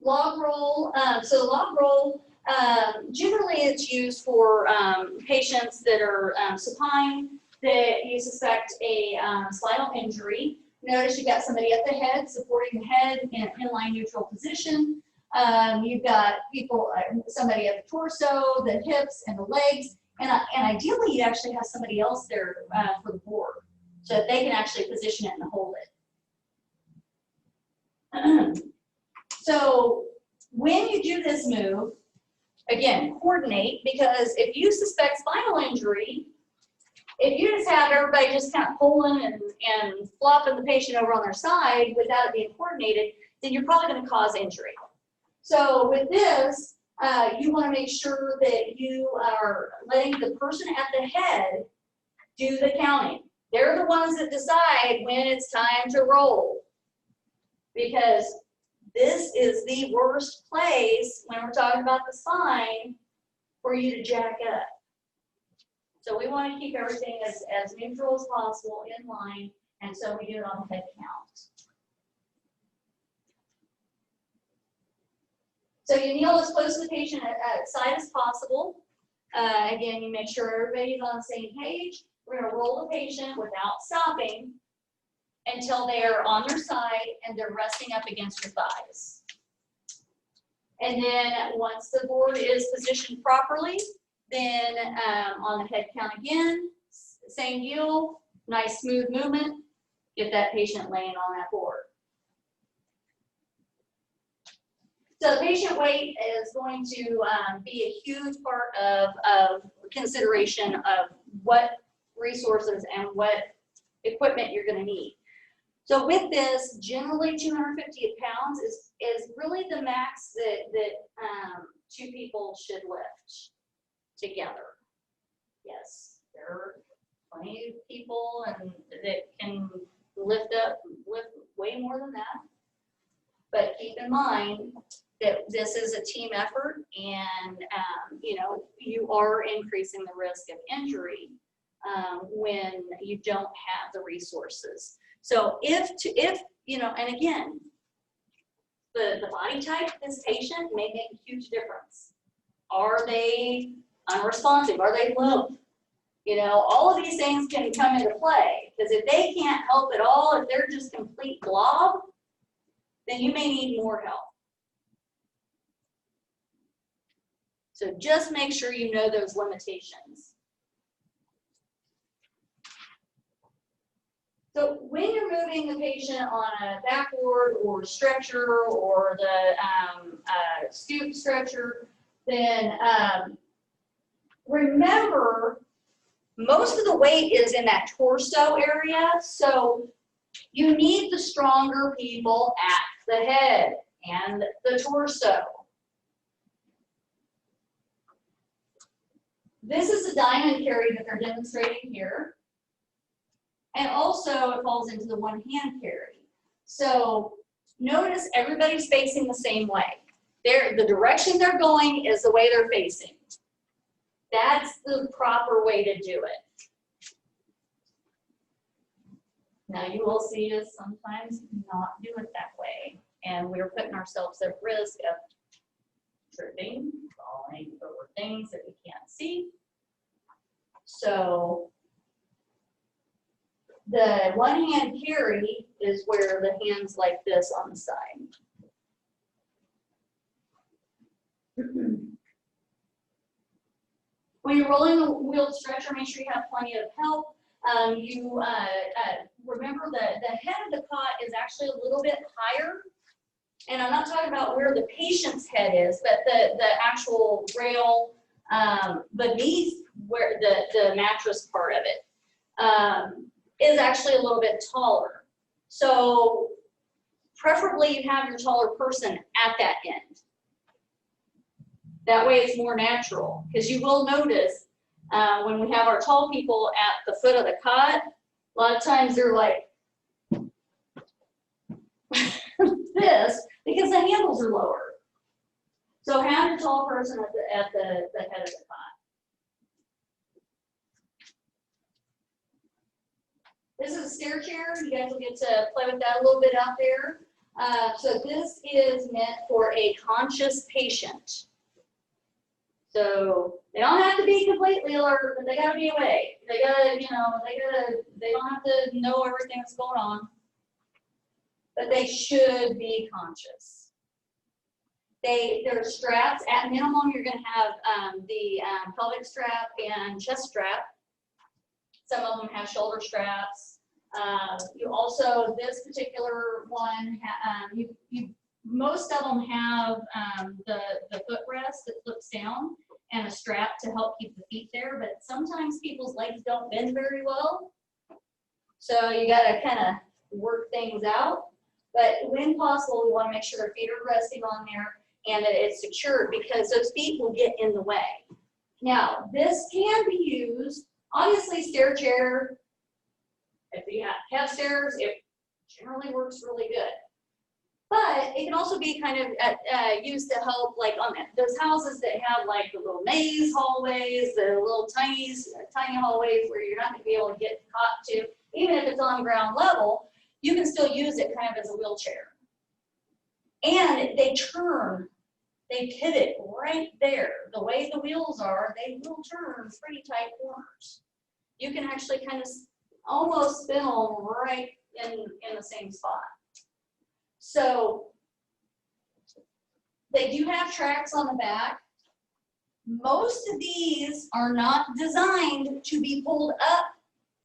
Speaker 1: Log roll, so the log roll, generally it's used for patients that are supine, that you suspect a spinal injury. Notice you've got somebody at the head, supporting the head in an inline neutral position. You've got people, somebody at the torso, the hips, and the legs. And ideally, you actually have somebody else there for the board, so that they can actually position it and hold it. So when you do this move, again, coordinate, because if you suspect spinal injury, if you just have everybody just kind of pulling and flopping the patient over on their side without it being coordinated, then you're probably going to cause injury. So with this, you want to make sure that you are letting the person at the head do the counting. They're the ones that decide when it's time to roll, because this is the worst place when we're talking about the spine for you to jack up. So we want to keep everything as neutral as possible, in line, and so we do it on the head count. So you kneel as close to the patient at side as possible. Again, you make sure everybody's on the same page. We're going to roll the patient without stopping until they are on their side and they're resting up against your thighs. And then once the board is positioned properly, then on the head count again, same deal, nice smooth movement, get that patient laying on that board. So patient weight is going to be a huge part of consideration of what resources and what equipment you're going to need. So with this, generally 250 pounds is really the max that 2 people should lift. together. Yes, there are plenty of people and that can lift way more than that. But keep in mind that this is a team effort, and you know, you are increasing the risk of injury when you don't have the resources. So if you know, and again, the body type of this patient may make a huge difference. Are they unresponsive? Are they limp? You know, all of these things can come into play, because if they can't help at all, if they're just complete blob, then you may need more help. So just make sure you know those limitations. So when you're moving the patient on a backboard or stretcher or the scoop stretcher, then remember, most of the weight is in that torso area, so you need the stronger people at the head and the torso. This is a diamond carry that they're demonstrating here. And also it falls into the one hand carry. So notice everybody's facing the same way. The direction they're going is the way they're facing. That's the proper way to do it. Now you will see us sometimes not do it that way. And we're putting ourselves at risk of tripping, falling over things that we can't see. So the one hand carry is where the hand's like this on the side. When you're rolling the wheeled stretcher, make sure you have plenty of help. Remember the head of the cot is actually a little bit higher. And I'm not talking about where the patient's head is, but the actual rail beneath where the mattress part of it is actually a little bit taller. So preferably you have your taller person at that end. That way it's more natural, because you will notice when we have our tall people at the foot of the cot, a lot of times they're like this, because the handles are lower. So have your tall person at the head of the cot. This is a stair chair. You guys will get to play with that a little bit out there. So this is meant for a conscious patient. So they don't have to be completely alert, but they gotta be awake. They gotta, you know, they don't have to know everything that's going on, but they should be conscious. There are straps. At minimum, you're gonna have the pelvic strap and chest strap. Some of them have shoulder straps. You also, this particular one, most of them have the footrest that flips down and a strap to help keep the feet there, but sometimes people's legs don't bend very well. So you gotta kind of work things out. But when possible, we wanna make sure their feet are resting on there and that it's secured, because those feet will get in the way. Now, this can be used, obviously stair chair, if you have stairs, it generally works really good. But it can also be kind of used to help, like on those houses that have like the little maze hallways, the little tiny hallways where you're not going to be able to get caught to, even if it's on ground level, you can still use it kind of as a wheelchair. And they turn, they pivot right there. The way the wheels are, they will turn pretty tight corners. You can actually kind of almost spin them right in the same spot. So they do have tracks on the back. Most of these are not designed to be pulled up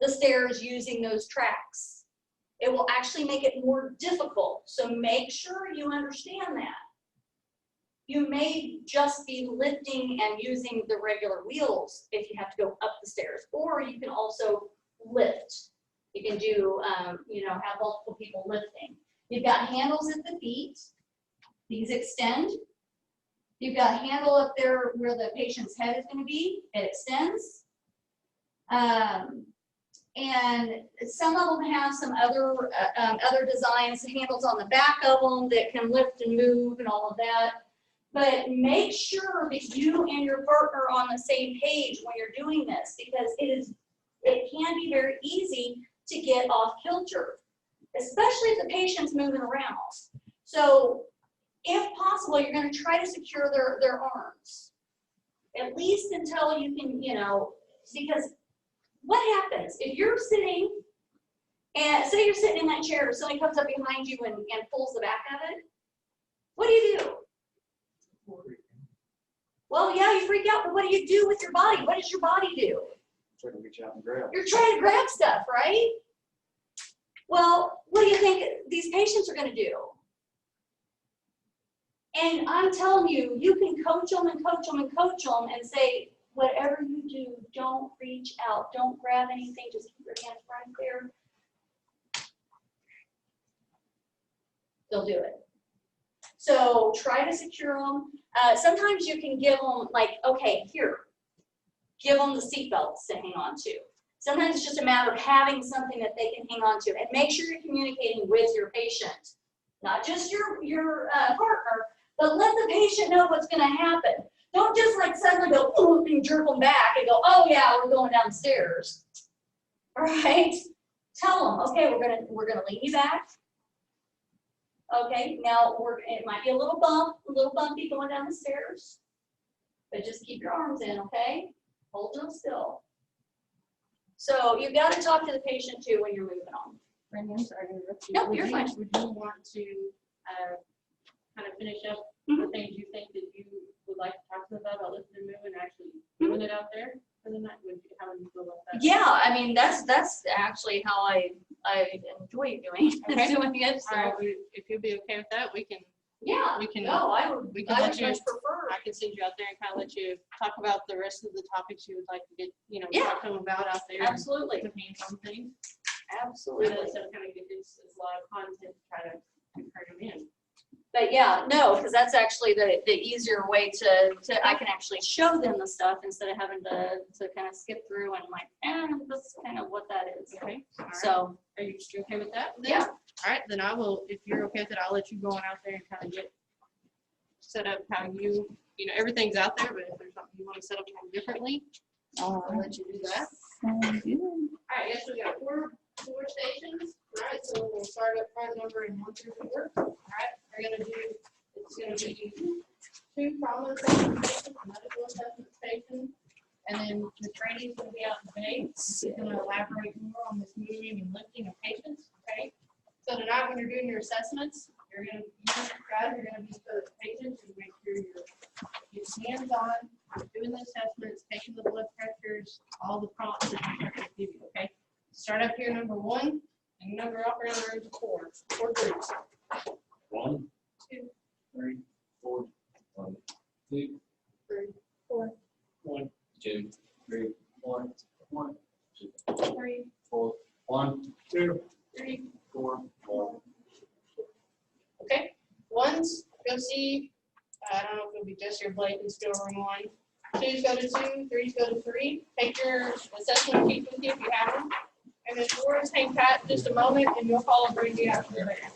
Speaker 1: the stairs using those tracks. It will actually make it more difficult. So make sure you understand that. You may just be lifting and using the regular wheels if you have to go up the stairs, or you can also lift. You can do, you know, have multiple people lifting. You've got handles at the feet. These extend. You've got a handle up there where the patient's head is gonna be, it extends. And some of them have some other designs, handles on the back of them that can lift and move and all of that. But make sure that you and your partner are on the same page when you're doing this, because it can be very easy to get off kilter, especially if the patient's moving around. So if possible, you're going to try to secure their arms, at least until you can, because what happens if you're sitting and say you're sitting in that chair, somebody comes up behind you and pulls the back of it, what do? Well, yeah, you freak out, but what do you do with your body? What does your body do?
Speaker 3: Try to reach out and grab.
Speaker 1: You're trying to grab stuff, right? Well, what do you think these patients are going to do? And I'm telling you, you can coach them and coach them and coach them and say, whatever you do, don't reach out. Don't grab anything. Just keep your hands right there. They'll do it. So try to secure them. Sometimes you can give them like, okay, here, give them the seatbelts to hang on to. Sometimes it's just a matter of having something that they can hang on to, and make sure you're communicating with your patient, not just your partner, but let the patient know what's going to happen. Don't just like suddenly go ooh, and jerk them back and go, oh yeah, we're going downstairs. All right? Tell them, okay, we're gonna lean you back. Okay, now it might be a little bumpy going down the stairs, but just keep your arms in, okay? Hold them still. So you've got to talk to the patient too when you're moving on.
Speaker 5: Randy, I'm sorry to interrupt you.
Speaker 1: No, you're fine.
Speaker 5: Would you want to kind of finish up the things you think that you would like to talk to them about lifting and moving, actually doing it out there for the night? How would you feel about that?
Speaker 1: Yeah, I mean that's actually how I enjoy doing
Speaker 5: Okay.
Speaker 1: doing it. So.
Speaker 5: All right, if you'll be okay with that, we can.
Speaker 1: Yeah.
Speaker 5: We can.
Speaker 1: No, I would.
Speaker 5: We can
Speaker 1: I
Speaker 5: let
Speaker 1: would
Speaker 5: you.
Speaker 1: much prefer.
Speaker 5: I can send you out there and kind of let you talk about the rest of the topics you would like to get,
Speaker 1: Yeah.
Speaker 5: talk to them about out there.
Speaker 1: Absolutely.
Speaker 5: To hands on things.
Speaker 1: Absolutely.
Speaker 5: So kind of get this a lot of content to try to encourage them in.
Speaker 1: But yeah, no, because that's actually the easier way to I can actually show them the stuff instead of having to kind of skip through and like, this is kind of what that is.
Speaker 5: Okay. All right.
Speaker 1: So
Speaker 5: Are you okay with that? then?
Speaker 1: yeah.
Speaker 5: All right, then I will, if you're okay with it, I'll let you go on out there and kind of get set up how everything's out there, but if there's something you want to set up differently, I'll let you do that. All right, yes, we got four stations. All right, so we'll start up front numbering 1 through 4. All right, it's going to be 2 trauma assessment stations, medical assessment stations, and then the training's going to be out in the bay. It's going to elaborate more on this moving and lifting of patients. Okay, so tonight when you're doing your assessments, you guys are going to be the patients and make sure you're hands-on, doing the assessments, taking the blood pressures, all the prompts that the instructors give you. Okay, start up here number 1 and number up around there to 4. 4 groups.
Speaker 3: 1,
Speaker 5: 2,
Speaker 3: 3, 4. 1, 2,
Speaker 5: 3, 4.
Speaker 3: 1, 2, 3, 1, 1, 2,
Speaker 5: 3,
Speaker 3: 4. 1, 2,
Speaker 5: 3.
Speaker 3: 4, 1.
Speaker 5: Okay. Ones, go see. I don't know if it'll be just your Blake and still room 1. 2s go to 2. 3s go to 3. Take your assessment sheets with you if you have them. And then 4s hang pat just a moment, and you'll follow Brandy out to the back.